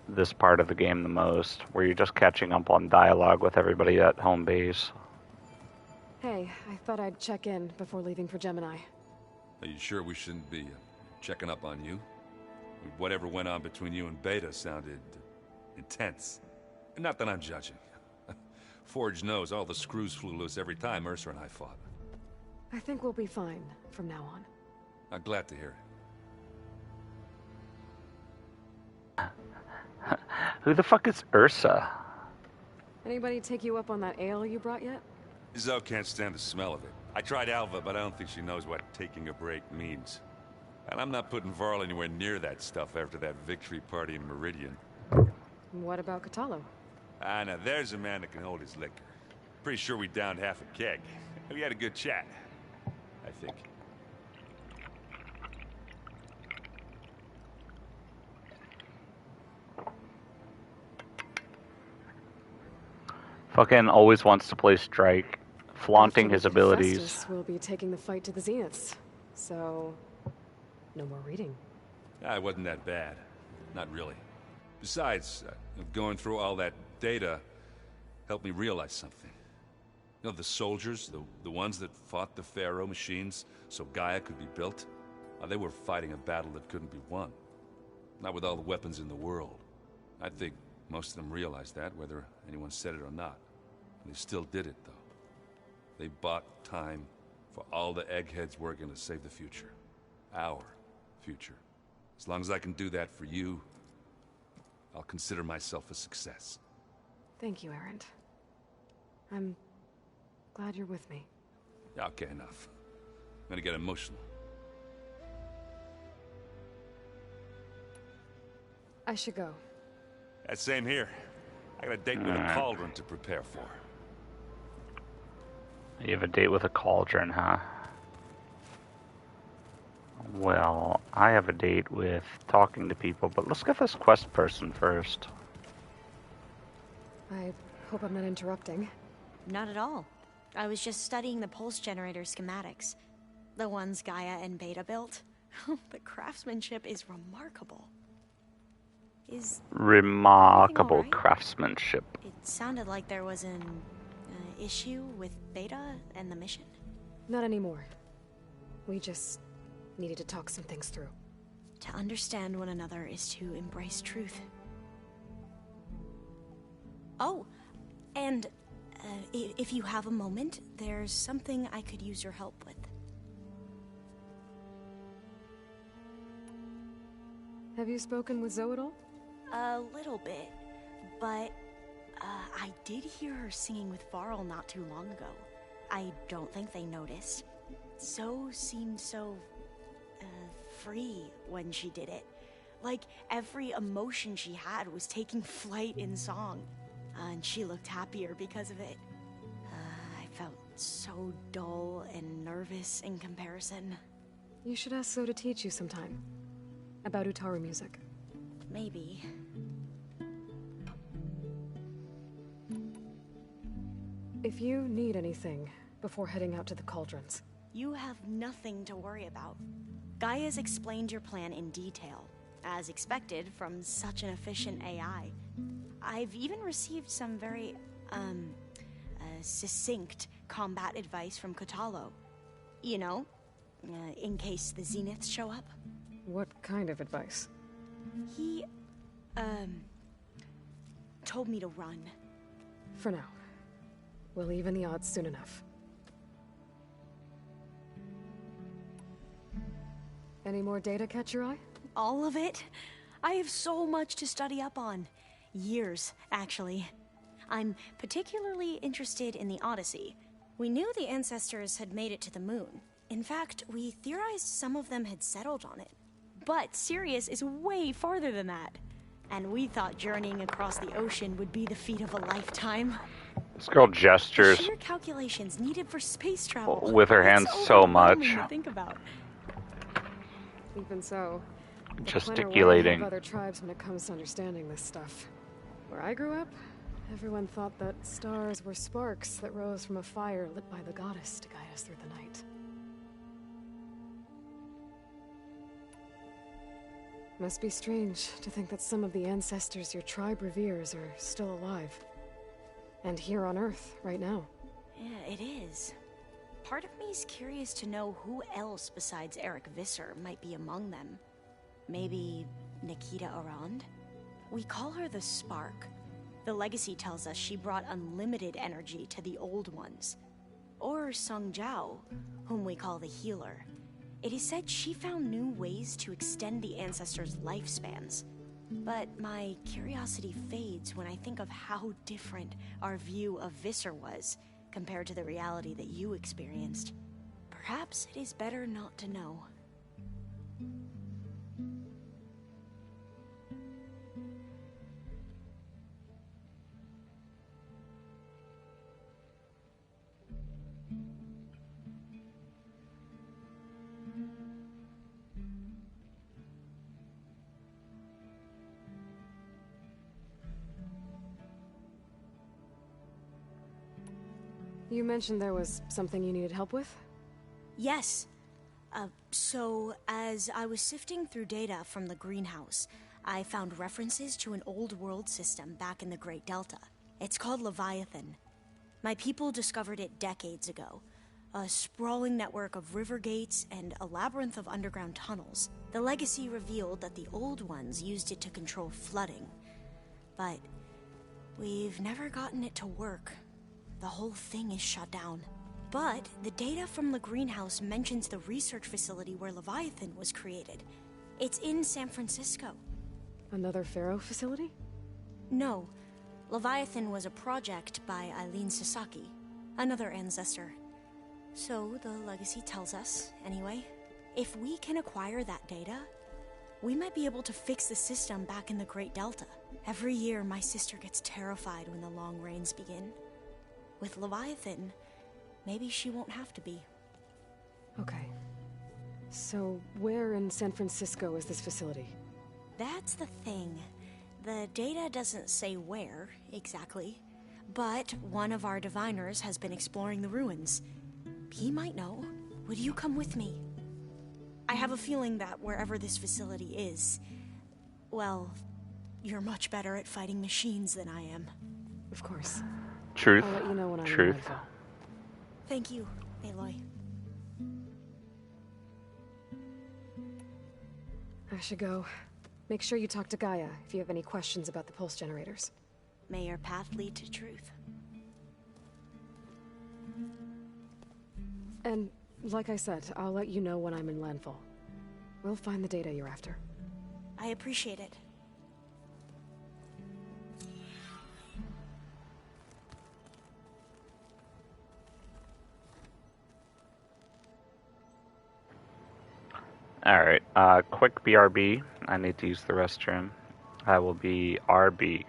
this part of the game the most, where you're just catching up on dialogue with everybody at home base. Hey, I thought I'd check in before leaving for Gemini. Are you sure we shouldn't be checking up on you? Whatever went on between you and Beta sounded intense. Not that I'm judging. Forge knows all the screws flew loose every time Mercer and I fought. I think we'll be fine from now on. I'm glad to hear it. Who the fuck is Ursa? Anybody take you up on that ale you brought yet? Zoe can't stand the smell of it. I tried Alva, but I don't think she knows what taking a break means. And I'm not putting Varl anywhere near that stuff after that victory party in Meridian. What about Kotallo? Ah, now there's a man that can hold his liquor. Pretty sure we downed half a keg. We had a good chat, I think. Fucking always wants to play Strike, flaunting his abilities. Festus will be taking the fight to the Zeniths, so no more reading. Ah, it wasn't that bad. Not really. Besides, going through all that data helped me realize something. You know, the soldiers, the ones that fought the Pharaoh machines so Gaia could be built, they were fighting a battle that couldn't be won. Not with all the weapons in the world. I think most of them realized that, whether anyone said it or not. They still did it, though. They bought time for all the eggheads working to save the future. Our future. As long as I can do that for you, I'll consider myself a success. Thank you, Erend. I'm glad you're with me. Okay, enough. I'm gonna get emotional. I should go. That same here. I got a date with a cauldron to prepare for. You have a date with a cauldron, huh? Well, I have a date with talking to people, but let's get this quest person first. I hope I'm not interrupting. Not at all. I was just studying the pulse generator schematics. The ones Gaia and Beta built. The craftsmanship is remarkable. Remarkable right? craftsmanship. It sounded like there was an issue with Beta and the mission. Not anymore. We just needed to talk some things through. To understand one another is to embrace truth. Oh, and if you have a moment, there's something I could use your help with. Have you spoken with Zoe at all? A little bit, but I did hear her singing with Varl not too long ago. I don't think they noticed. Zoe seemed so free when she did it. Like every emotion she had was taking flight in song. And she looked happier because of it. I felt so dull and nervous in comparison. You should ask Zoe to teach you sometime. About Utaru music. Maybe. If you need anything before heading out to the cauldrons. You have nothing to worry about. Gaia's explained your plan in detail, as expected from such an efficient AI. I've even received some very, succinct combat advice from Kotallo. You know, in case the Zeniths show up. What kind of advice? He, told me to run. For now. We'll even the odds soon enough. Any more data catch your eye? All of it? I have so much to study up on. Years, actually. I'm particularly interested in the Odyssey. We knew the ancestors had made it to the moon. In fact, we theorized some of them had settled on it. But Sirius is way farther than that. And we thought journeying across the ocean would be the feat of a lifetime. This girl gestures The sheer calculations needed for space travel. with her hands It's so much. overwhelming to think about. Even so, Gesticulating. of other tribes when it comes to understanding this stuff. Where I grew up, everyone thought that stars were sparks that rose from a fire lit by the goddess to guide us through the night. Must be strange to think that some of the ancestors your tribe reveres are still alive. And here on Earth, right now. Yeah, it is. Part of me's curious to know who else besides Eric Visser might be among them. Maybe Nikita Arand? We call her the Spark. The legacy tells us she brought unlimited energy to the Old Ones. Or Sung Jiao, whom we call the Healer. It is said she found new ways to extend the ancestors' lifespans. But my curiosity fades when I think of how different our view of Visser was compared to the reality that you experienced. Perhaps it is better not to know. You mentioned there was something you needed help with? Yes. So, as I was sifting through data from the greenhouse, I found references to an old world system back in the Great Delta. It's called Leviathan. My people discovered it decades ago. A sprawling network of river gates and a labyrinth of underground tunnels. The legacy revealed that the Old Ones used it to control flooding. But we've never gotten it to work. The whole thing is shut down. But the data from the greenhouse mentions the research facility where Leviathan was created. It's in San Francisco. Another Pharaoh facility? No. Leviathan was a project by Eileen Sasaki, another ancestor. So the legacy tells us, anyway. If we can acquire that data, we might be able to fix the system back in the Great Delta. Every year, my sister gets terrified when the long rains begin. With Leviathan, maybe she won't have to be. Okay. So, where in San Francisco is this facility? That's the thing. The data doesn't say where, exactly. But one of our diviners has been exploring the ruins. He might know. Would you come with me? I have a feeling that wherever this facility is, well, you're much better at fighting machines than I am. Of course. Truth. I'll let you know when I'm Truth. ready. Thank you, Aloy. I should go. Make sure you talk to Gaia if you have any questions about the pulse generators. May your path lead to truth. And, like I said, I'll let you know when I'm in landfall. We'll find the data you're after. I appreciate it. Alright, quick BRB. I need to use the restroom. I will be RB.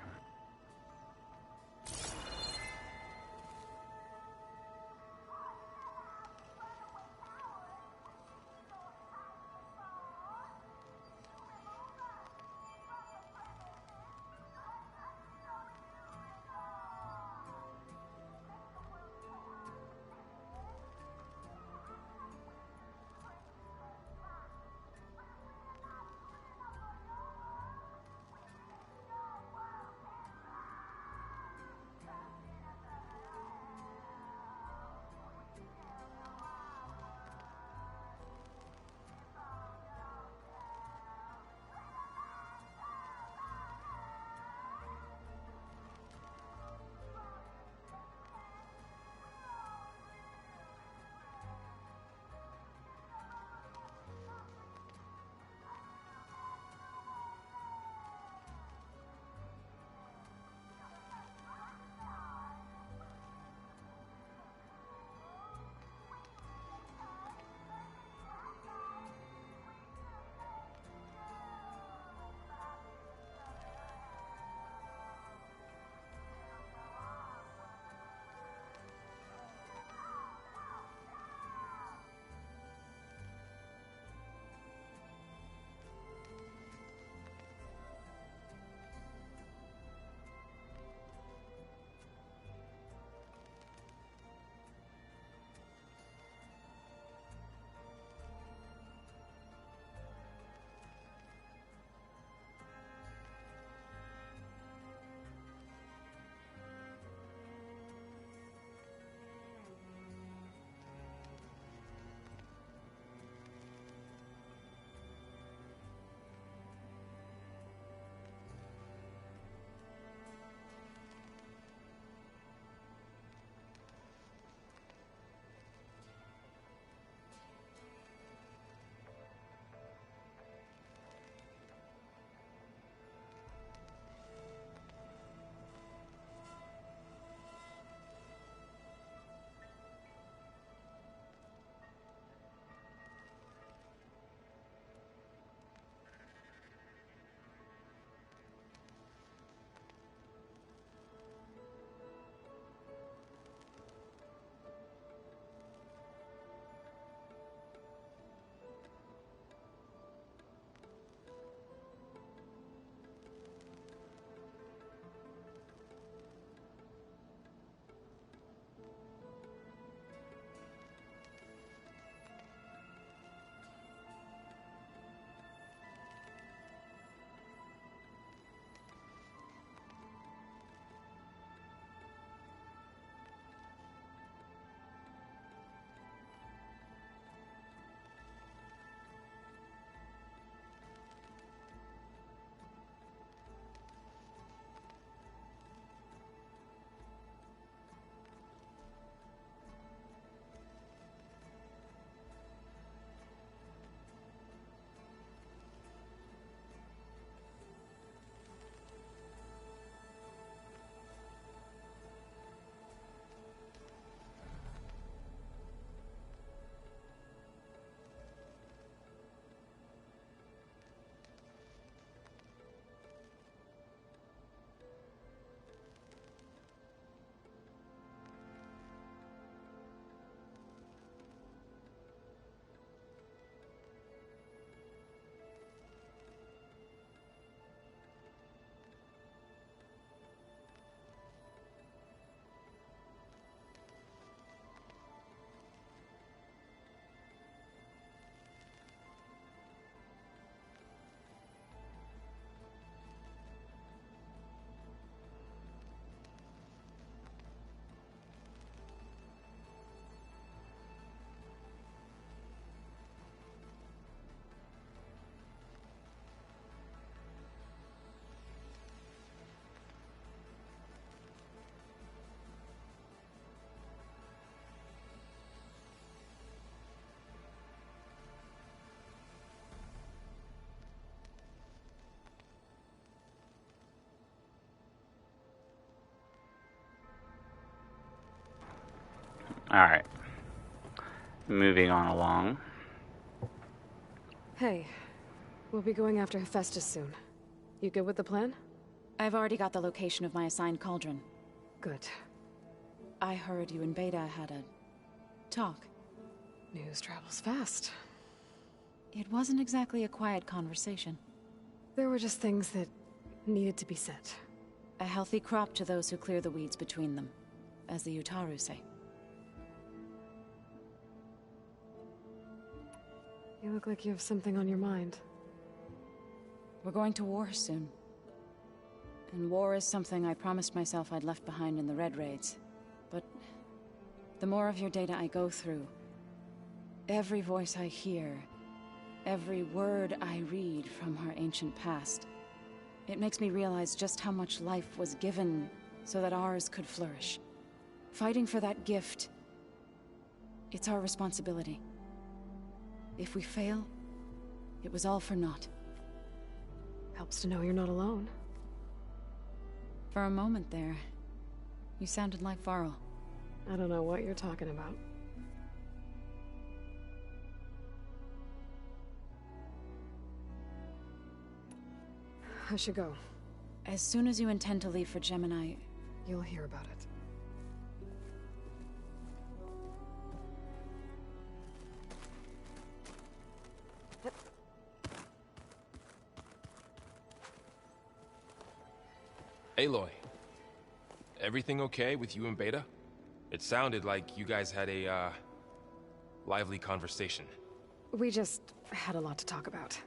Alright. Moving on along. Hey, we'll be going after Hephaestus soon. You good with the plan? I've already got the location of my assigned cauldron. Good. I heard you and Beta had a talk. News travels fast. It wasn't exactly a quiet conversation. There were just things that needed to be said. A healthy crop to those who clear the weeds between them, as the Utaru say. You look like you have something on your mind. We're going to war soon. And war is something I promised myself I'd left behind in the Red Raids. But the more of your data I go through, every voice I hear, every word I read from her ancient past, it makes me realize just how much life was given so that ours could flourish. Fighting for that gift, it's our responsibility. If we fail, it was all for naught. Helps to know you're not alone. For a moment there, you sounded like Varl. I don't know what you're talking about. I should go. As soon as you intend to leave for Gemini, you'll hear about it. Aloy, everything okay with you and Beta? It sounded like you guys had a, lively conversation. We just had a lot to talk about.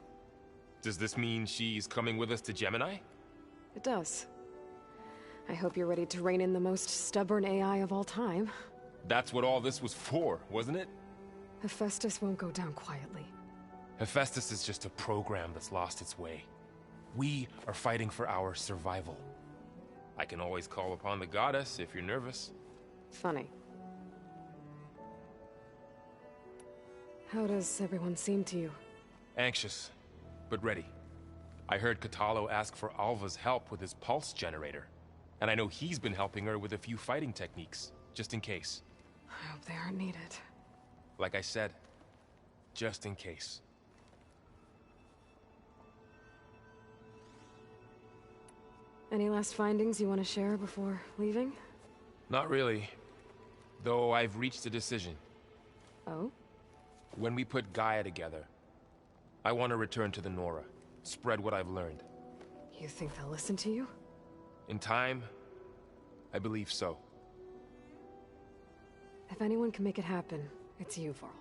Does this mean she's coming with us to Gemini? It does. I hope you're ready to rein in the most stubborn AI of all time. That's what all this was for, wasn't it? Hephaestus won't go down quietly. Hephaestus is just a program that's lost its way. We are fighting for our survival. I can always call upon the goddess if you're nervous. Funny. How does everyone seem to you? Anxious, but ready. I heard Kotallo ask for Alva's help with his pulse generator. And I know he's been helping her with a few fighting techniques, just in case. I hope they aren't needed. Like I said, just in case. Any last findings you want to share before leaving? Not really. Though I've reached a decision. Oh? When we put Gaia together, I want to return to the Nora. Spread what I've learned. You think they'll listen to you? In time, I believe so. If anyone can make it happen, it's you, Varl.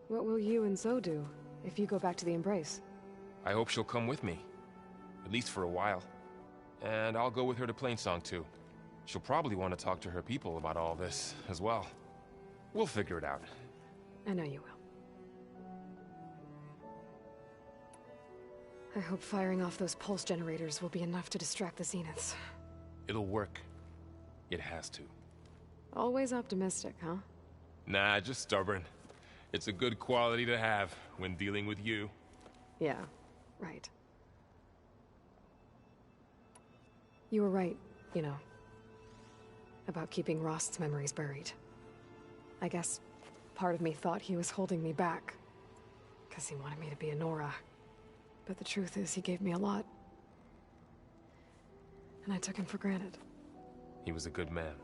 What will you and Zoe do if you go back to the Embrace? I hope she'll come with me. At least for a while. And I'll go with her to Plainsong too. She'll probably want to talk to her people about all this as well. We'll figure it out. I know you will. I hope firing off those pulse generators will be enough to distract the Zeniths. It'll work. It has to. Always optimistic, huh? Nah, just stubborn. It's a good quality to have when dealing with you. Yeah, right. You were right, you know, about keeping Rost's memories buried. I guess part of me thought he was holding me back, because he wanted me to be a Nora. But the truth is, he gave me a lot. And I took him for granted. He was a good man.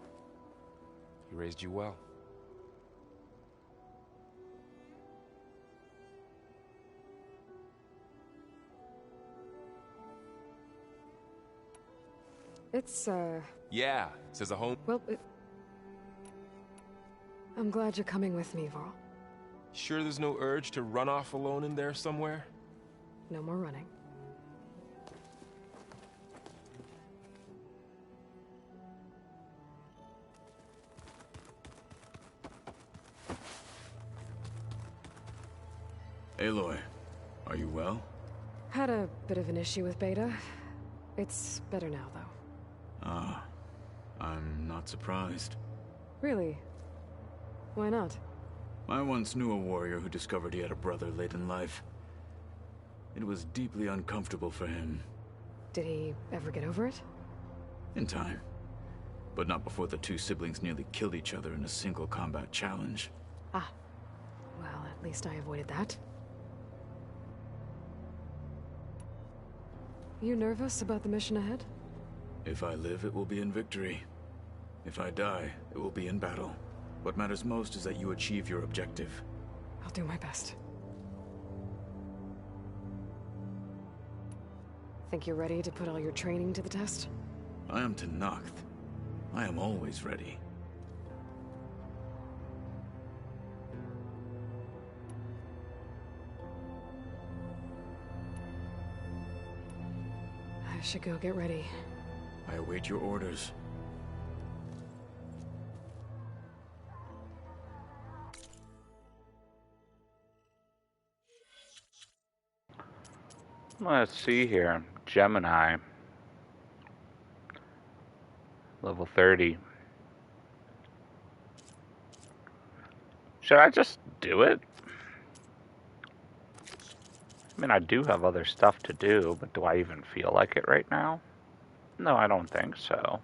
He raised you well. It's, Yeah, says a home. well, I'm glad you're coming with me, Varl. Sure there's no urge to run off alone in there somewhere? No more running. Aloy, are you well? Had a bit of an issue with Beta. It's better now, though. Ah, I'm not surprised. Really? Why not? I once knew a warrior who discovered he had a brother late in life. It was deeply uncomfortable for him. Did he ever get over it? In time. but not before the two siblings nearly killed each other in a single combat challenge. Ah. Well, at least I avoided that. You nervous about the mission ahead? If I live, it will be in victory. If I die, it will be in battle. What matters most is that you achieve your objective. I'll do my best. Think you're ready to put all your training to the test? I am Tenakth. I am always ready. I should go get ready. I await your orders. Let's see here. Gemini. Level 30. Should I just do it? I mean, I do have other stuff to do, but do I even feel like it right now? No, I don't think so.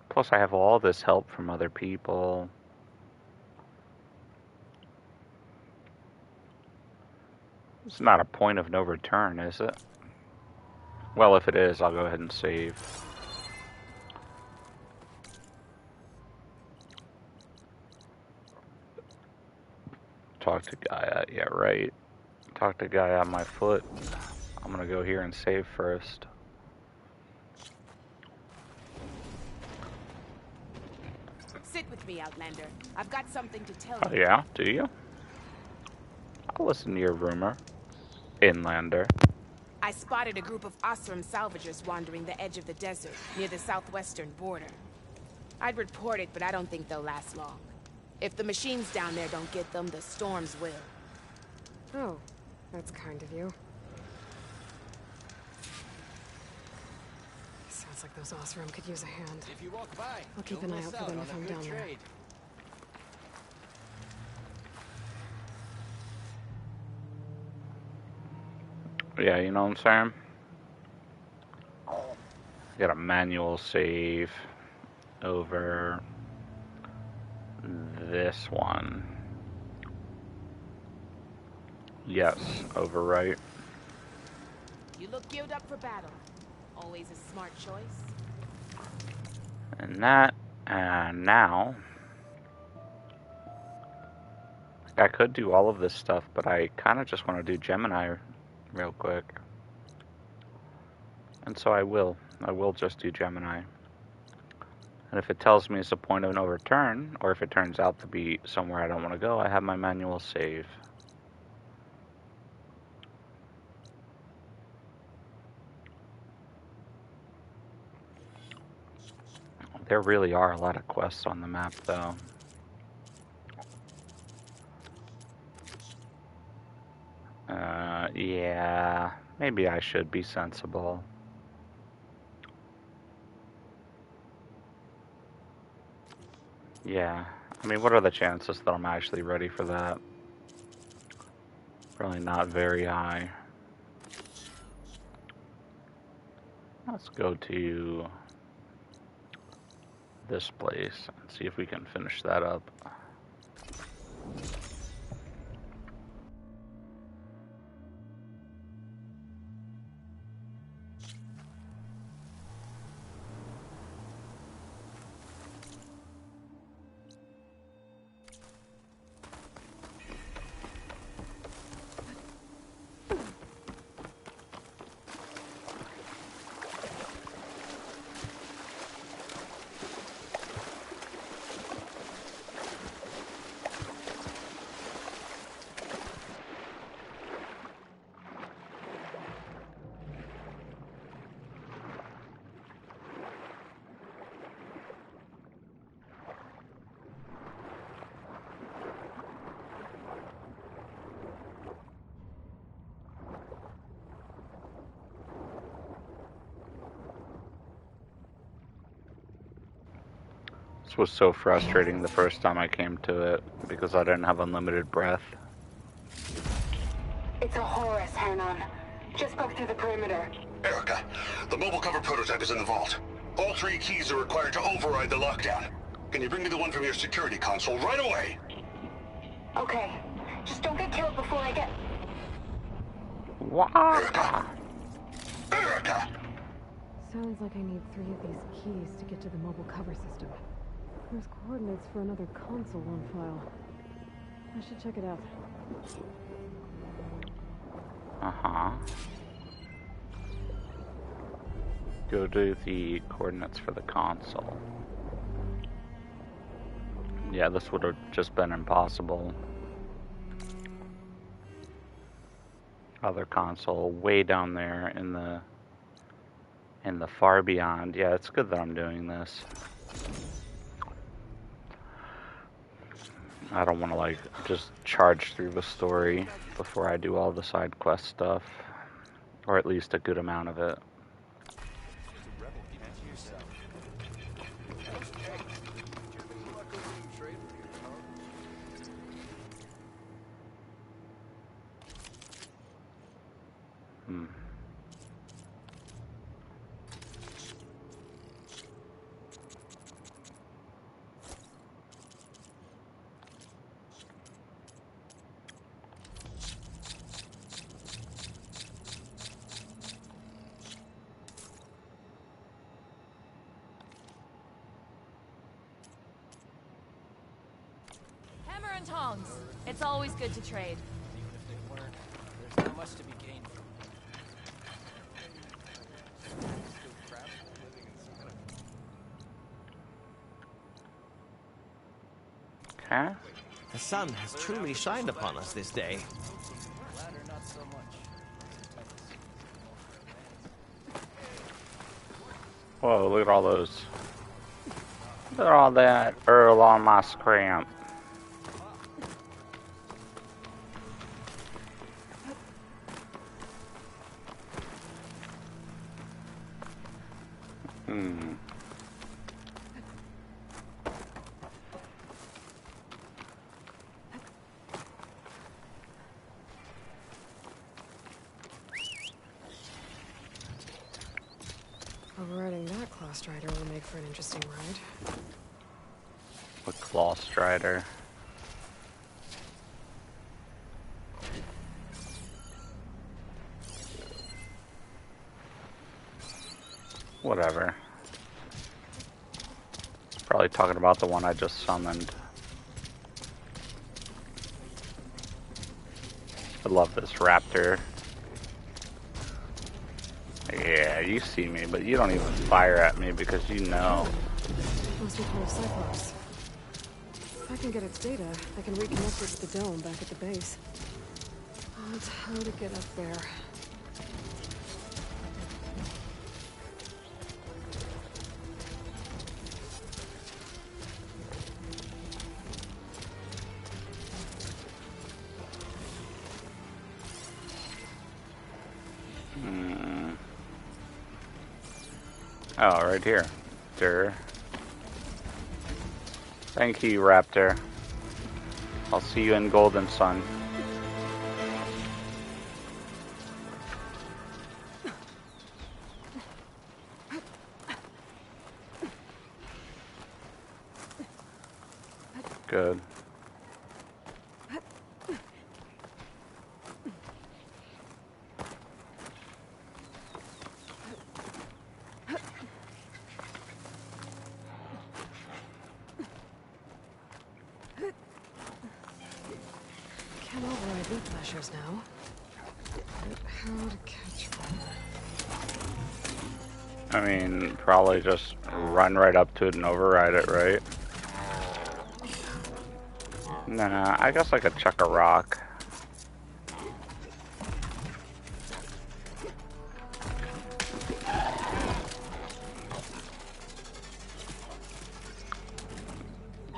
Plus, I have all this help from other people. It's not a point of no return, is it? Well, if it is, I'll go ahead and save. Talk to Gaia, yeah, right. Talk to Gaia on my foot. I'm gonna go here and save first. Sit with me, Outlander. I've got something to tell Oh you. yeah, do you? I'll listen to your rumor, Inlander. I spotted a group of Osram salvagers wandering the edge of the desert, near the southwestern border. I'd report it, but I don't think they'll last long. If the machines down there don't get them, the storms will. Oh, that's kind of you. Sounds like those Osram could use a hand. If you walk by, I'll keep an eye out for them if I'm down there. Yeah, you know what I'm saying? Got a manual save over this one. Yes, overwrite. You look geared up for battle. Always a smart choice. And that, and now, I could do all of this stuff, but I kind of just want to do Gemini real quick. And so I will just do Gemini. And if it tells me it's a point of no return, or if it turns out to be somewhere I don't want to go, I have my manual save. There really are a lot of quests on the map, though. Yeah, maybe I should be sensible. Yeah, I mean, what are the chances that I'm actually ready for that? Probably not very high. Let's go to this place and see if we can finish that up. This was so frustrating the first time I came to it, because I didn't have unlimited breath. It's a Horus, Hernon. Just broke through the perimeter. Erica, the mobile cover prototype is in the vault. All 3 keys are required to override the lockdown. Can you bring me the one from your security console right away? Okay. Just don't get killed before I get... Erica! Erica! Sounds like I need 3 of these keys to get to the mobile cover system. There's coordinates for another console on file. I should check it out. Uh-huh. Go to the coordinates for the console. Yeah, this would have just been impossible. Other console way down there in the far beyond. Yeah, it's good that I'm doing this. I don't want to like just charge through the story before I do all the side quest stuff, or at least a good amount of it. Hammer and tongs. It's always good to trade. Even if they weren't, there's not much to be gained from them. Okay. The sun has truly shined upon us this day. Ladder, not so much. Whoa, look at all those. Look at all that Earl on my scramp. Overriding that Claw Strider will make for an interesting ride. With Claw Strider. Whatever. Probably talking about the one I just summoned. I love this raptor. Yeah, you see me, but you don't even fire at me because you know. Must be part of Cyclops. If I can get its data, I can reconnect it to the dome back at the base. But how to get up there? Oh, right here. Durr. Thank you, Raptor. I'll see you in Golden Sun. Good. Can't override loot flashers now. But how to catch one? I mean, probably just run right up to it and override it, right? Nah, I guess I could chuck a rock.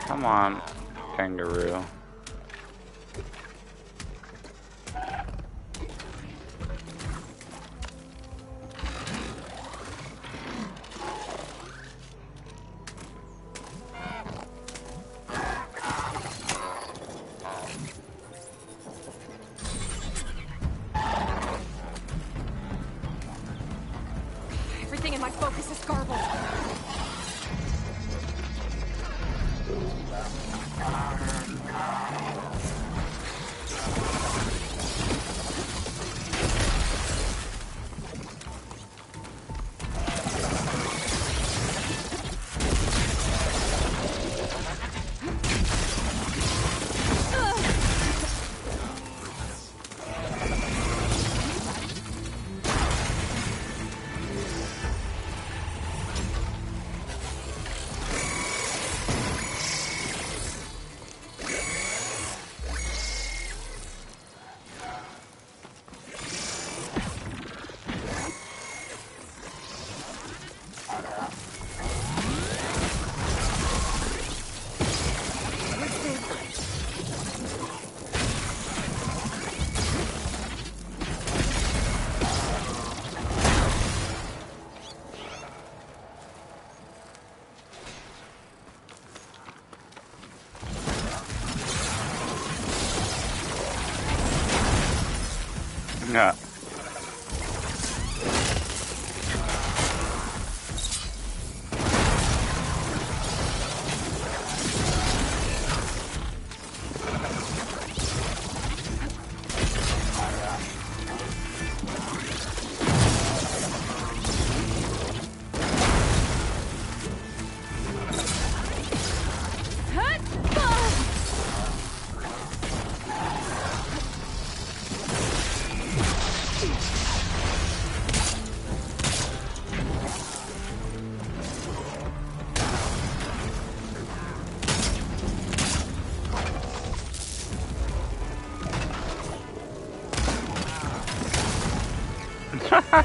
Come on, kangaroo. Everything in my focus is garbled. Yeah.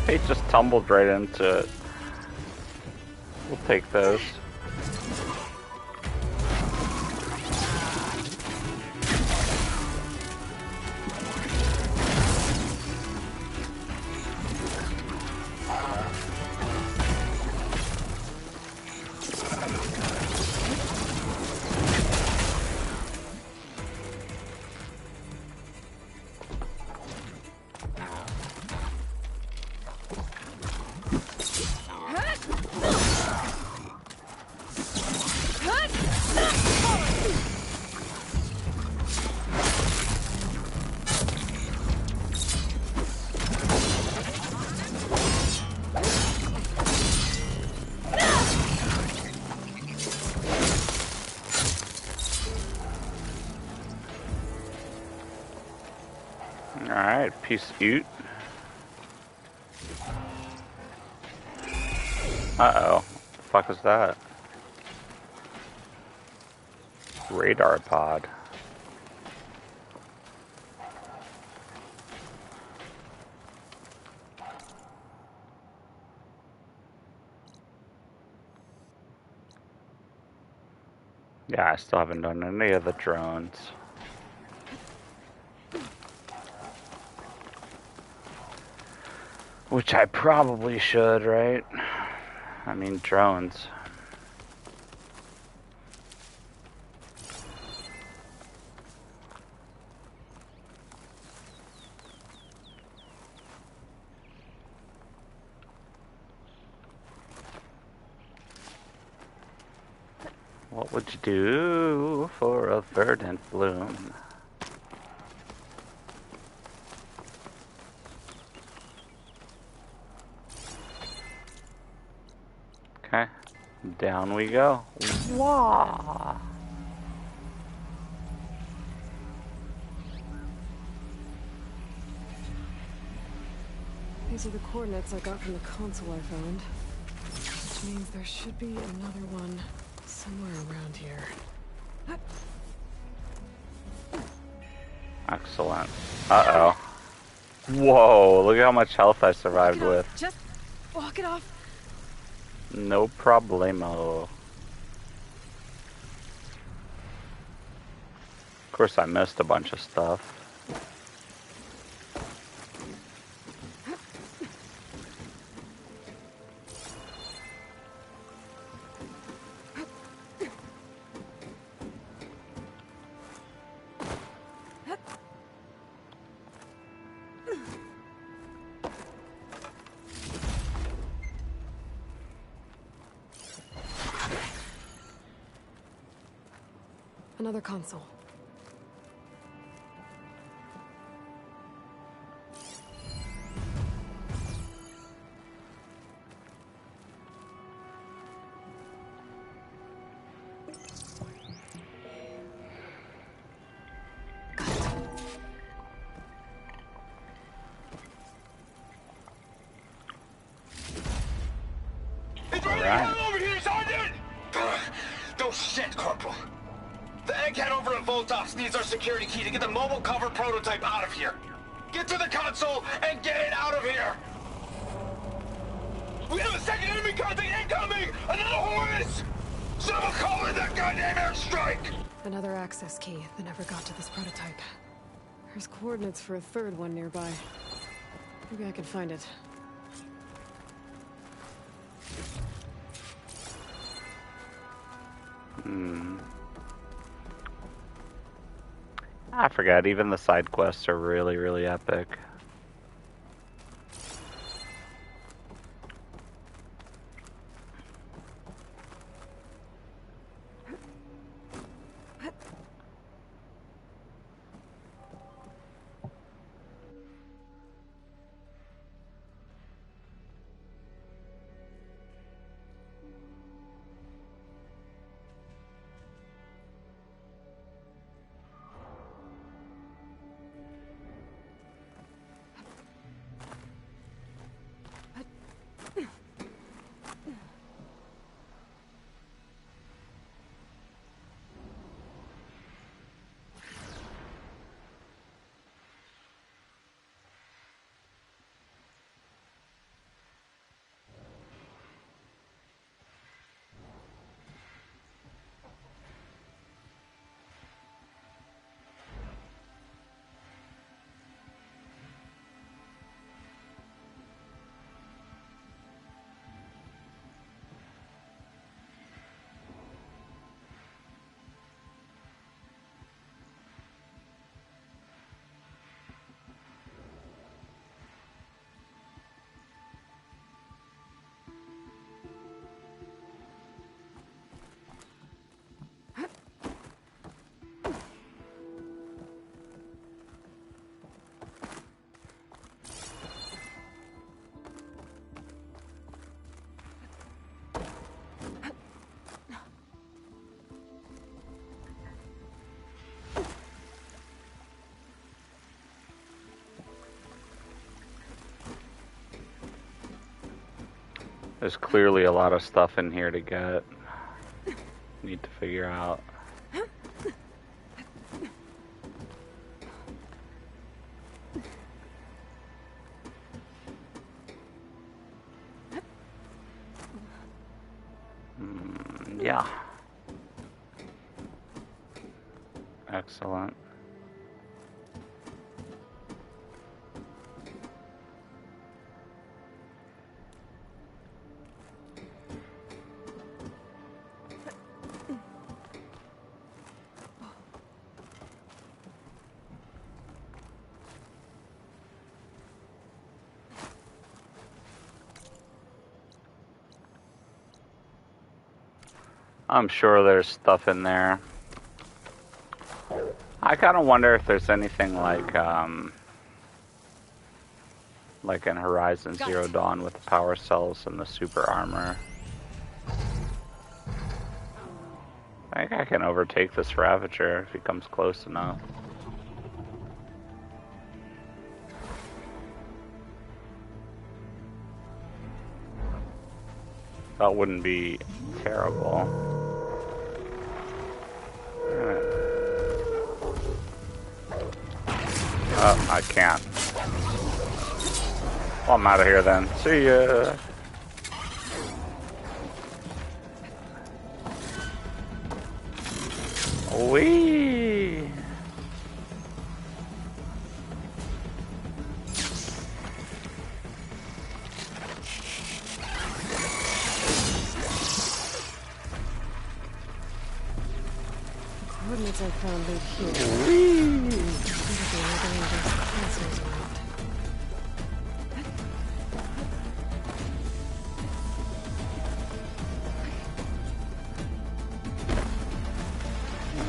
He just tumbled right into it. We'll take those. Alright, peace out. Uh-oh. What the fuck is that? Radar pod. Yeah, I still haven't done any of the drones. Which I probably should, right? I mean, drones. What would you do for a verdant bloom? Okay, down we go. Wow. These are the coordinates I got from the console I found. Which means there should be another one somewhere around here. Excellent. Uh-oh. Whoa, look at how much health I survived with. Just walk it off. No problemo. Of course, I missed a bunch of stuff. Another console. It's ready to come over here, Sergeant! No shit, Corporal. The egghead over at Voltos needs our security key to get the mobile cover prototype out of here. Get to the console and get it out of here! We have a second enemy contact incoming! Another Horus! Someone call in that goddamn airstrike! Another access key that never got to this prototype. There's coordinates for a third one nearby. Maybe I can find it. I forgot, even the side quests are really, really epic. There's clearly a lot of stuff in here to get. Need to figure out. Yeah. Excellent. I'm sure there's stuff in there. I kind of wonder if there's anything like in Horizon Zero Dawn with the power cells and the super armor. I think I can overtake this Ravager if he comes close enough. That wouldn't be terrible. Oh, I can't. Well, I'm out of here then. See ya. Whee! Coordinates I found lead here.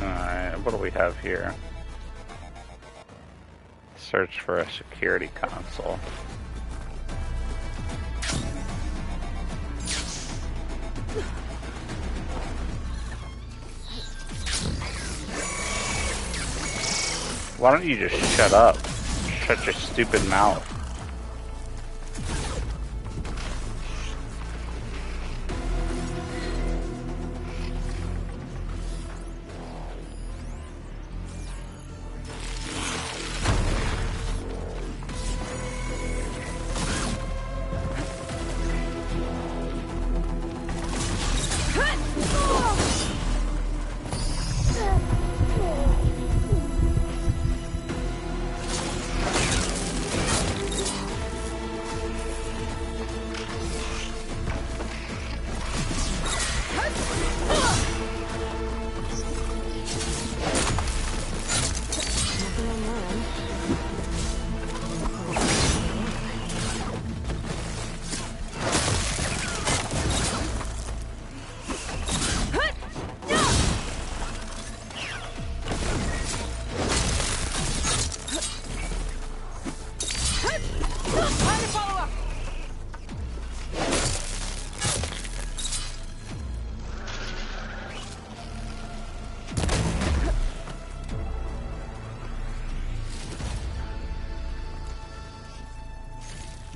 Alright, what do we have here? Search for a security console. Why don't you just shut up? Shut your stupid mouth.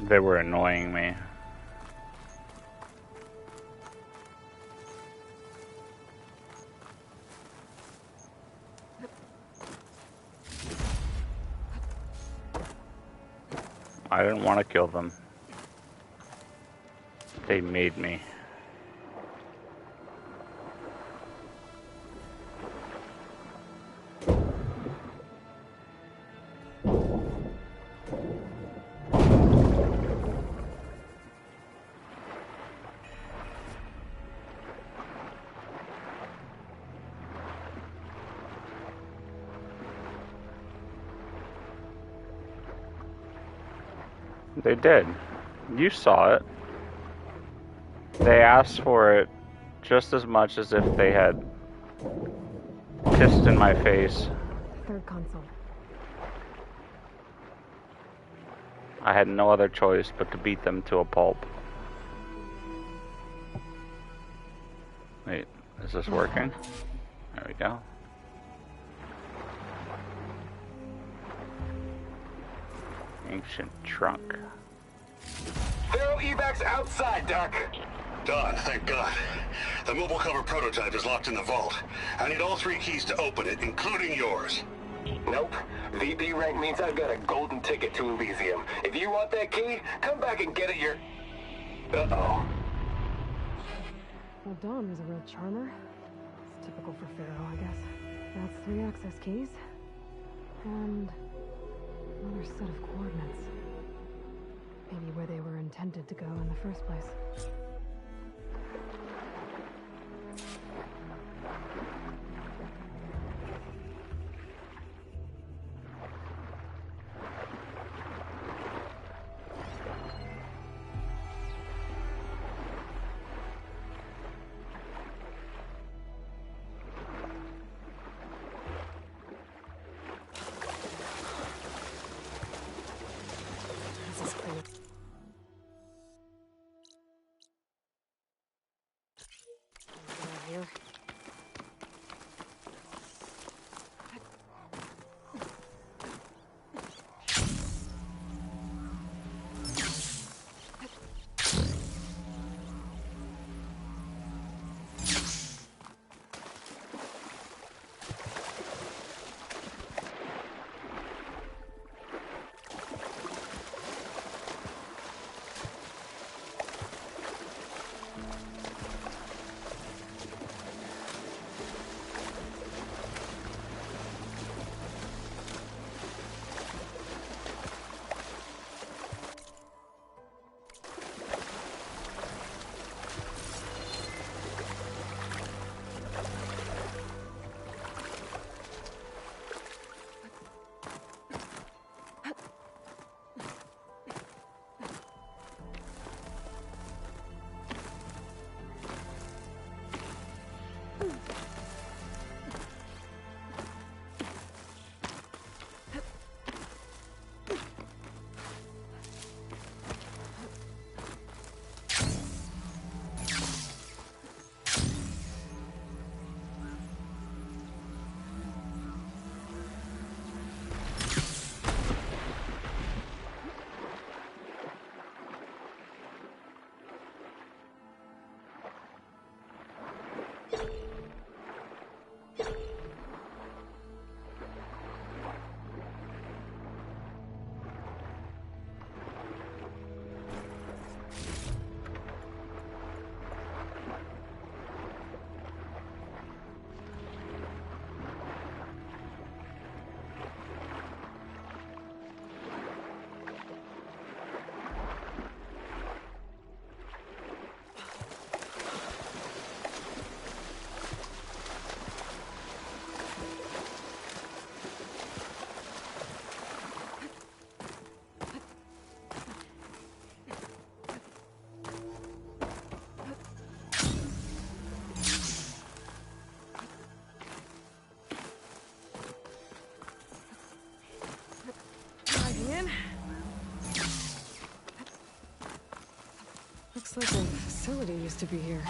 They were annoying me. I didn't want to kill them. They made me. They did. You saw it. They asked for it just as much as if they had pissed in my face. Third console. I had no other choice but to beat them to a pulp. Wait, is this working? There we go. Ancient trunk. They're evacs outside, Doc. Done, thank God. The mobile cover prototype is locked in the vault. I need all 3 keys to open it, including yours. Nope. VP rank means I've got a golden ticket to Elysium. If you want that key, come back and get it Uh-oh. Well, Dawn was a real charmer. It's typical for Pharaoh, I guess. That's 3 access keys. And another set of coordinates. Maybe where they were intended to go in the first place. Here. Looks like a facility used to be here.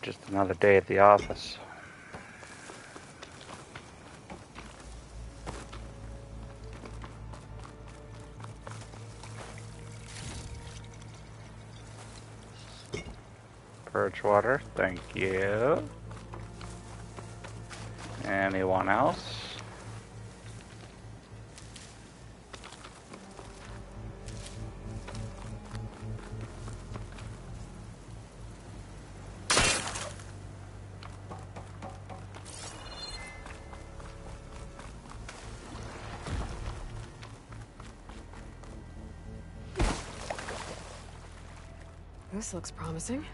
Just another day at the office. Birch water, thank you. Anyone else? This looks promising.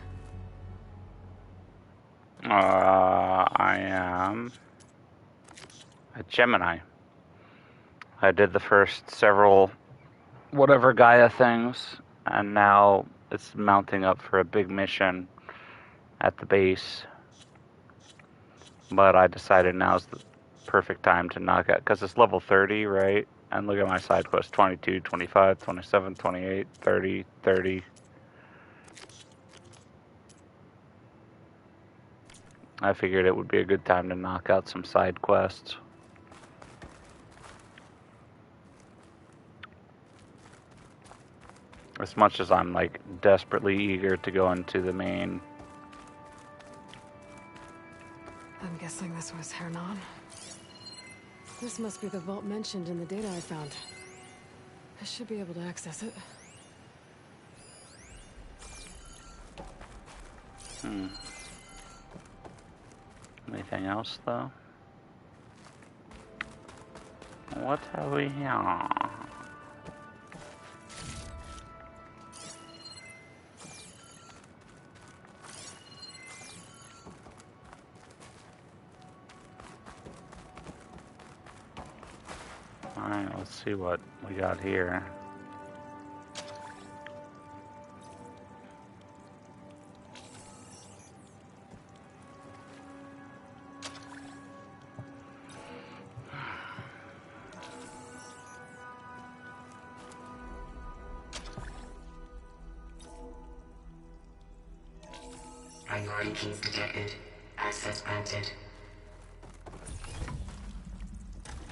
I am a Gemini. I did the first several whatever Gaia things, and now it's mounting up for a big mission at the base. But I decided now's the perfect time to knock out, because it's level 30, right? And look at my side quest, 22, 25, 27, 28, 30, 30. I figured it would be a good time to knock out some side quests. As much as I'm like desperately eager to go into the main. I'm guessing this was Hernon. This must be the vault mentioned in the data I found. I should be able to access it. Anything else, though? What have we here? Alright, let's see what we got here. Priority keys detected. Access granted.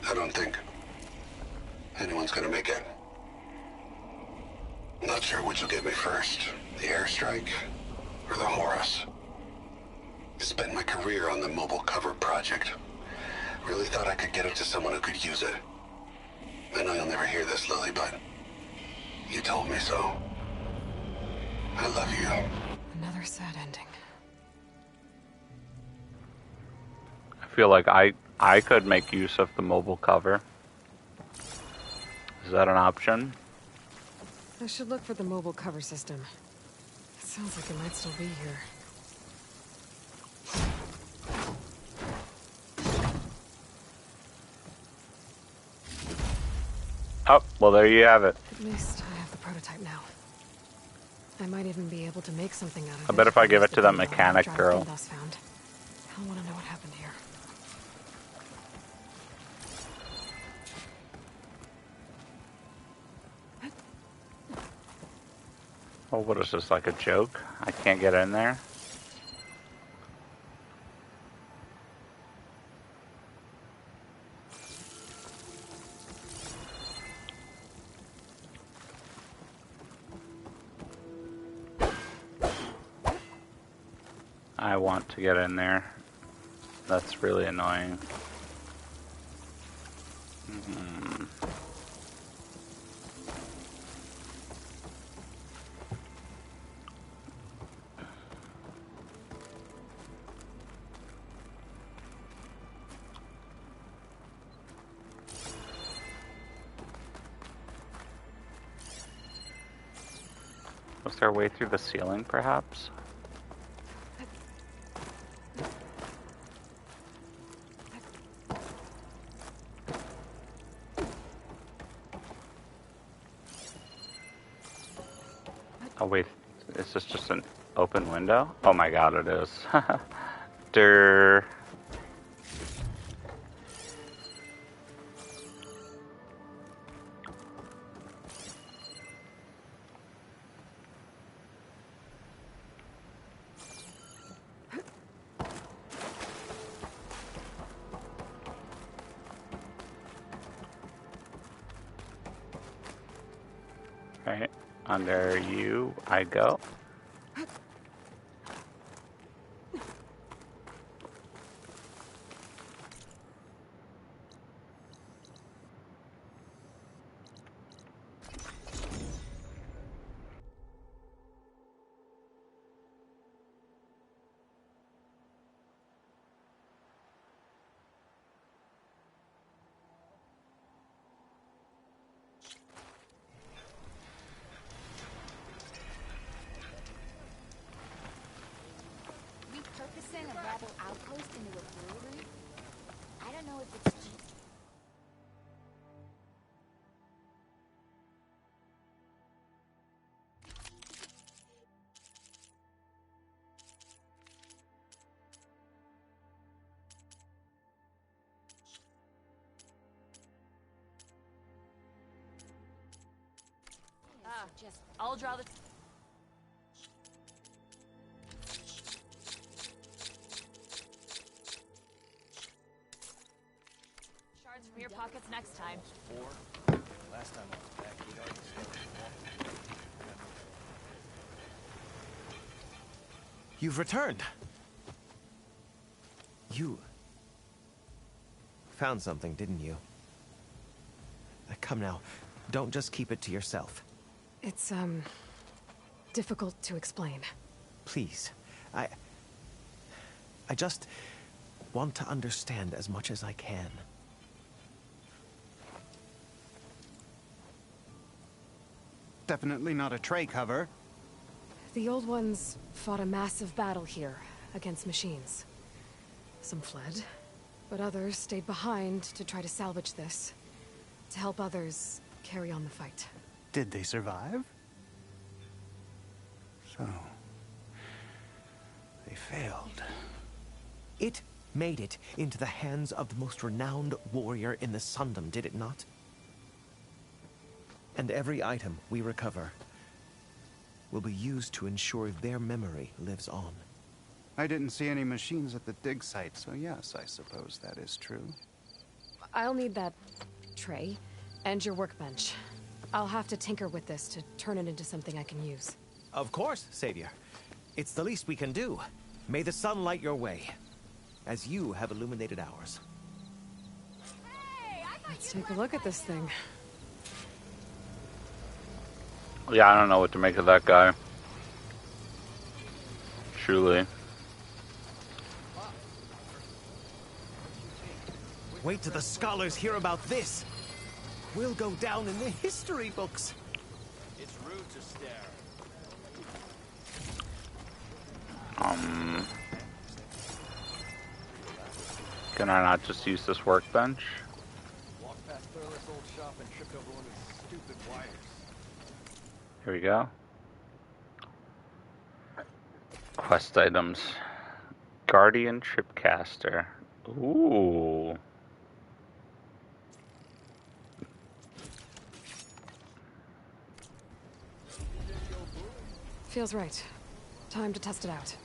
I don't think anyone's gonna make it. Not sure which will get me first, the airstrike or the Horus. Spent my career on the mobile cover project. Really thought I could get it to someone who could use it. I know you'll never hear this, Lily, but you told me so. I love you. Another sad ending. I feel like I could make use of the mobile cover. Is that an option? I should look for the mobile cover system. It sounds like it might still be here. Oh, well there you have it. At least I have the prototype now. I might even be able to make something out of it. I bet if I give it to that mechanic girl. Found. I want to know what happened here. Oh, what is this, like a joke? I can't get in there? I want to get in there. That's really annoying. Was there a way through the ceiling, perhaps? Oh wait, is this just an open window? Oh my god, it is. Durr. Under you, I go. Repurposing a rebel outpost into a brewery? I don't know if it's just I'll draw the shards from your pockets next time. 4. Last time I was back, we'd already started walking. You've returned. You found something, didn't you? Come now, don't just keep it to yourself. It's, difficult to explain. Please, I just want to understand as much as I can. Definitely not a tray cover. The Old Ones fought a massive battle here against machines. Some fled, but others stayed behind to try to salvage this, to help others carry on the fight. Did they survive? So, they failed. It made it into the hands of the most renowned warrior in the Sundom, did it not? And every item we recover will be used to ensure their memory lives on. I didn't see any machines at the dig site, so yes, I suppose that is true. I'll need that tray and your workbench. I'll have to tinker with this to turn it into something I can use. Of course, Savior. It's the least we can do. May the sun light your way, as you have illuminated ours. Let's take a look at this thing. Yeah, I don't know what to make of that guy. Truly. Wait till the scholars hear about this. We'll go down in the history books. It's rude to stare. Can I not just use this workbench? Walked past Thurless old shop and tripped over one of his stupid wires. Here we go. Quest items. Guardian Tripcaster. Ooh. Feels right. Time to test it out.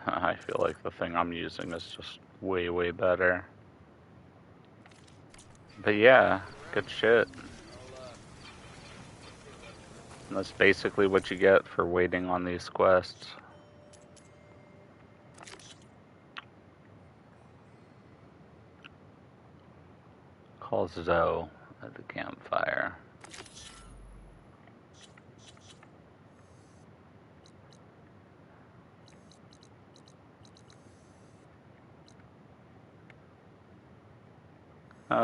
I feel like the thing I'm using is just way, way better. But yeah, good shit. And that's basically what you get for waiting on these quests. Call Zoe at the campfire.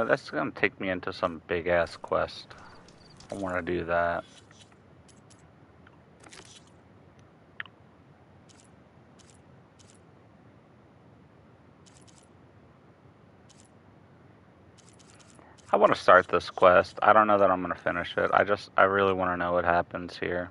That's gonna take me into some big ass quest. I wanna do that. I want to start this quest. I don't know that I'm gonna finish it. I really want to know what happens here.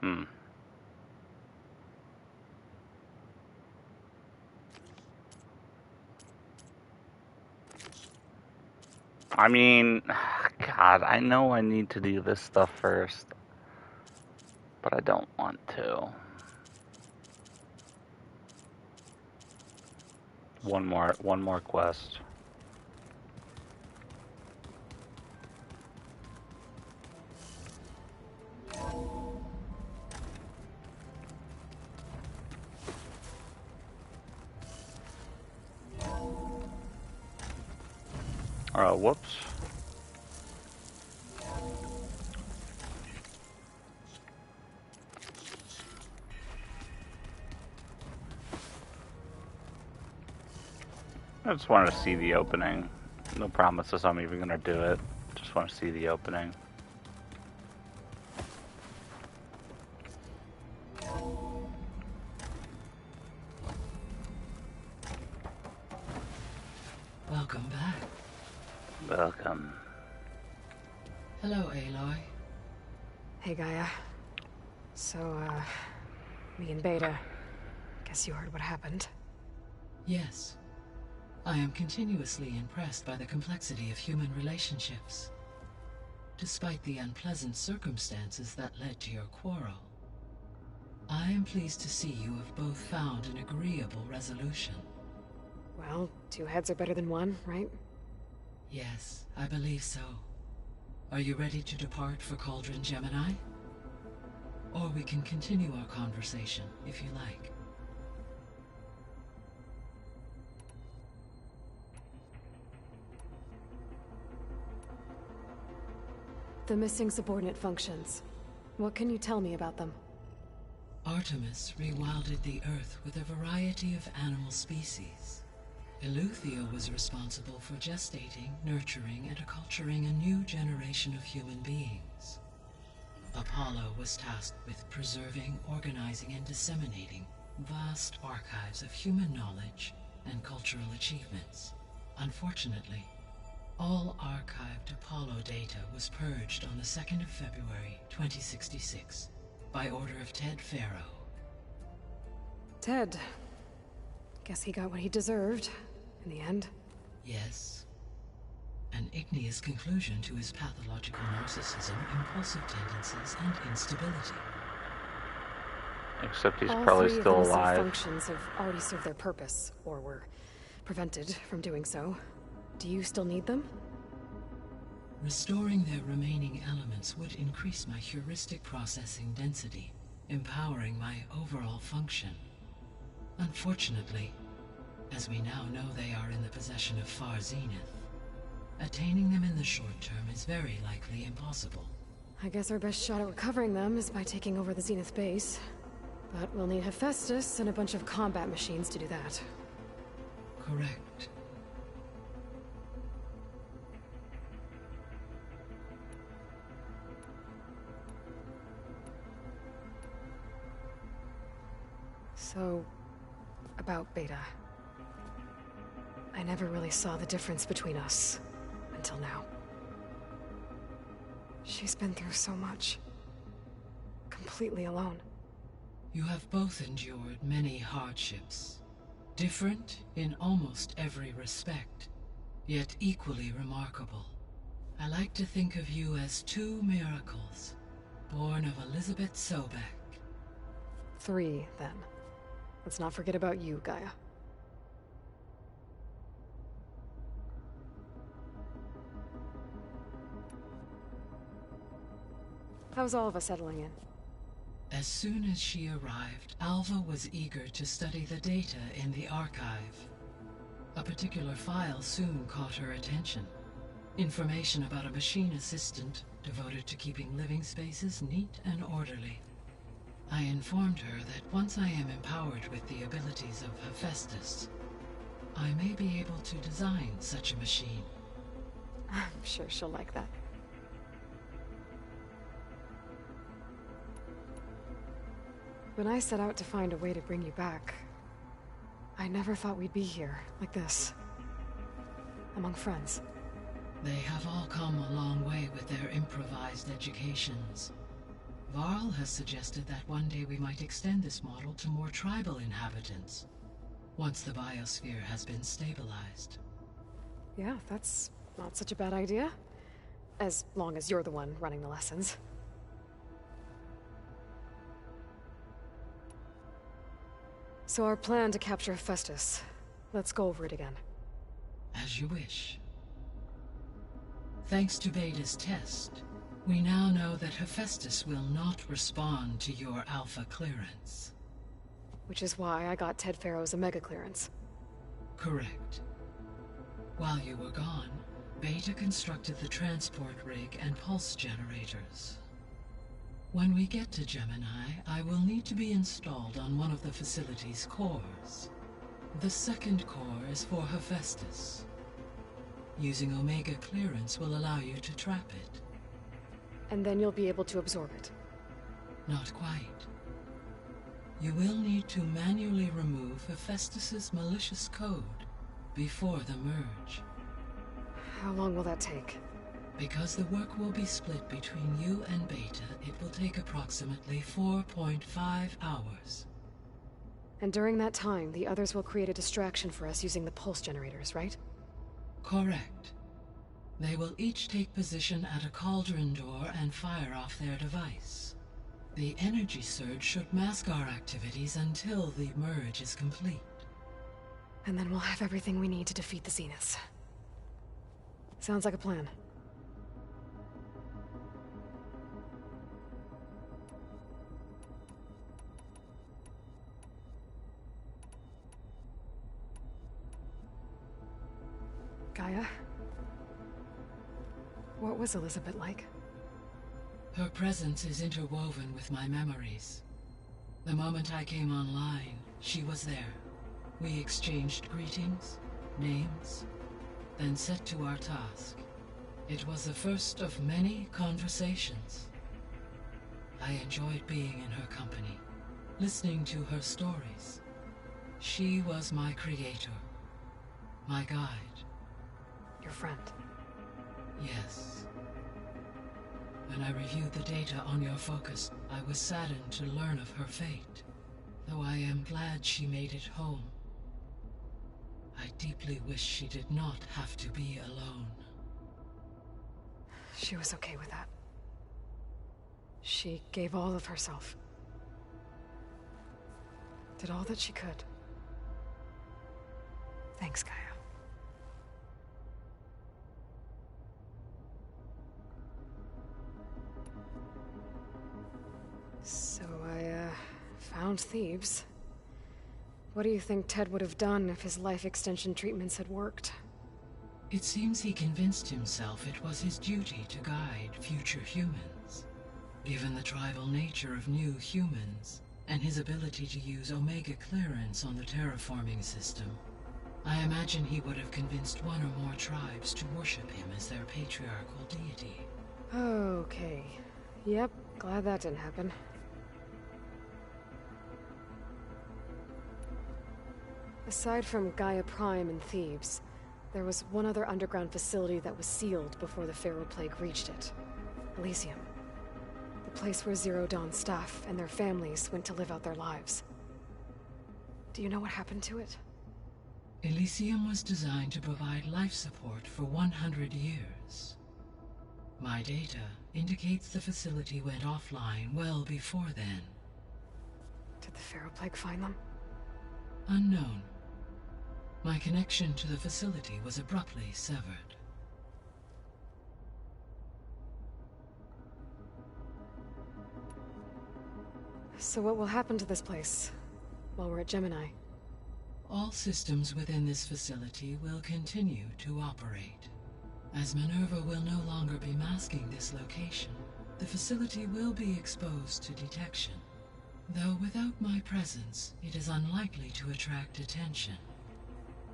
I mean, God, I know I need to do this stuff first, but I don't want to. One more quest. Whoops. I just wanted to see the opening. No promises I'm even gonna do it. Just want to see the opening. Welcome back. Welcome. Hello, Aloy. Hey, Gaia. So, me and Beta. Guess you heard what happened. Yes. I am continuously impressed by the complexity of human relationships. Despite the unpleasant circumstances that led to your quarrel, I am pleased to see you have both found an agreeable resolution. Well, two heads are better than one, right? Yes, I believe so. Are you ready to depart for Cauldron Gemini? Or we can continue our conversation, if you like. The missing subordinate functions. What can you tell me about them? Artemis rewilded the Earth with a variety of animal species. Eleuthia was responsible for gestating, nurturing, and acculturating a new generation of human beings. Apollo was tasked with preserving, organizing, and disseminating vast archives of human knowledge and cultural achievements. Unfortunately, all archived Apollo data was purged on the 2nd of February, 2066, by order of Ted Faro. Ted. Guess he got what he deserved, in the end. Yes. An igneous conclusion to his pathological narcissism, impulsive tendencies, and instability. Except he's All probably three still of the missing alive. functions have already served their purpose, or were prevented from doing so. Do you still need them? Restoring their remaining elements would increase my heuristic processing density, empowering my overall function. Unfortunately, as we now know they are in the possession of Far Zenith, attaining them in the short term is very likely impossible. I guess our best shot at recovering them is by taking over the Zenith base. But we'll need Hephaestus and a bunch of combat machines to do that. Correct. So, about Beta. I never really saw the difference between us, until now. She's been through so much. Completely alone. You have both endured many hardships. Different in almost every respect, yet equally remarkable. I like to think of you as two miracles, born of Elizabeth Sobek. 3, then. Let's not forget about you, Gaia. How's all of us settling in? As soon as she arrived, Alva was eager to study the data in the archive. A particular file soon caught her attention. Information about a machine assistant devoted to keeping living spaces neat and orderly. I informed her that once I am empowered with the abilities of Hephaestus, I may be able to design such a machine. I'm sure she'll like that. When I set out to find a way to bring you back, I never thought we'd be here, like this. Among friends. They have all come a long way with their improvised educations. Varl has suggested that one day we might extend this model to more tribal inhabitants, once the biosphere has been stabilized. Yeah, that's not such a bad idea. As long as you're the one running the lessons. So our plan to capture Hephaestus. Let's go over it again. As you wish. Thanks to Beta's test, we now know that Hephaestus will not respond to your Alpha clearance. Which is why I got Ted Farrow's Omega clearance. Correct. While you were gone, Beta constructed the transport rig and pulse generators. When we get to Gemini, I will need to be installed on one of the facility's cores. The second core is for Hephaestus. Using Omega clearance will allow you to trap it. And then you'll be able to absorb it. Not quite. You will need to manually remove Hephaestus's malicious code before the merge. How long will that take? Because the work will be split between you and Beta, it will take approximately 4.5 hours. And during that time, the others will create a distraction for us using the pulse generators, right? Correct. They will each take position at a cauldron door and fire off their device. The energy surge should mask our activities until the merge is complete. And then we'll have everything we need to defeat the Zeniths. Sounds like a plan. Gaia? What was Elizabeth like? Her presence is interwoven with my memories. The moment I came online, she was there. We exchanged greetings, names, then set to our task. It was the first of many conversations. I enjoyed being in her company, listening to her stories. She was my creator, my guide. Your friend? Yes. When I reviewed the data on your focus, I was saddened to learn of her fate, though I am glad she made it home. I deeply wish she did not have to be alone. She was okay with that. She gave all of herself. Did all that she could. Thanks, Gaia. So I, found Thebes. What do you think Ted would have done if his life extension treatments had worked? It seems he convinced himself it was his duty to guide future humans. Given the tribal nature of new humans, and his ability to use Omega clearance on the terraforming system, I imagine he would have convinced one or more tribes to worship him as their patriarchal deity. Okay. Yep, glad that didn't happen. Aside from Gaia Prime and Thebes, there was one other underground facility that was sealed before the Pharaoh Plague reached it. Elysium. The place where Zero Dawn's staff and their families went to live out their lives. Do you know what happened to it? Elysium was designed to provide life support for 100 years. My data indicates the facility went offline well before then. Did the Pharaoh Plague find them? Unknown. My connection to the facility was abruptly severed. So what will happen to this place while we're at Gemini? All systems within this facility will continue to operate. As Minerva will no longer be masking this location, the facility will be exposed to detection. Though without my presence, it is unlikely to attract attention.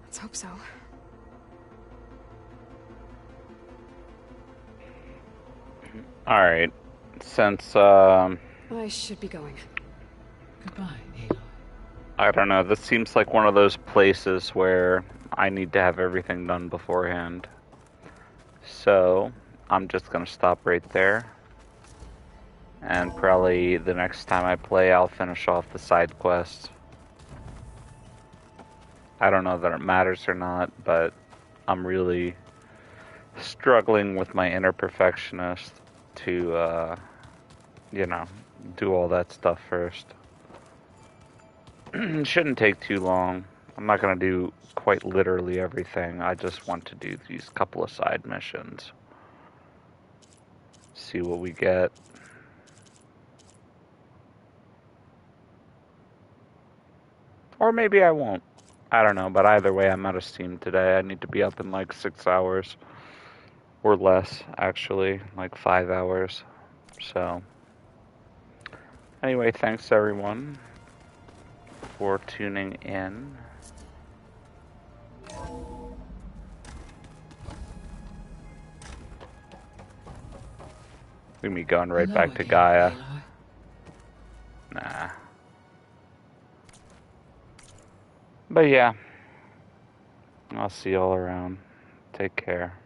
Let's hope so. Alright, since, I should be going. Goodbye, Aloy. I don't know, this seems like one of those places where I need to have everything done beforehand. So, I'm just gonna stop right there. And probably the next time I play, I'll finish off the side quests. I don't know that it matters or not, but I'm really struggling with my inner perfectionist to, you know, do all that stuff first. Shouldn't take too long. I'm not going to do quite literally everything. I just want to do these couple of side missions. See what we get. Or maybe I won't. I don't know, but either way, I'm out of steam today. I need to be up in like 6 hours. Or less, actually. Like 5 hours. So, anyway, thanks everyone for tuning in. We're gonna be going right back to Gaia. Nah. But yeah, I'll see you all around. Take care.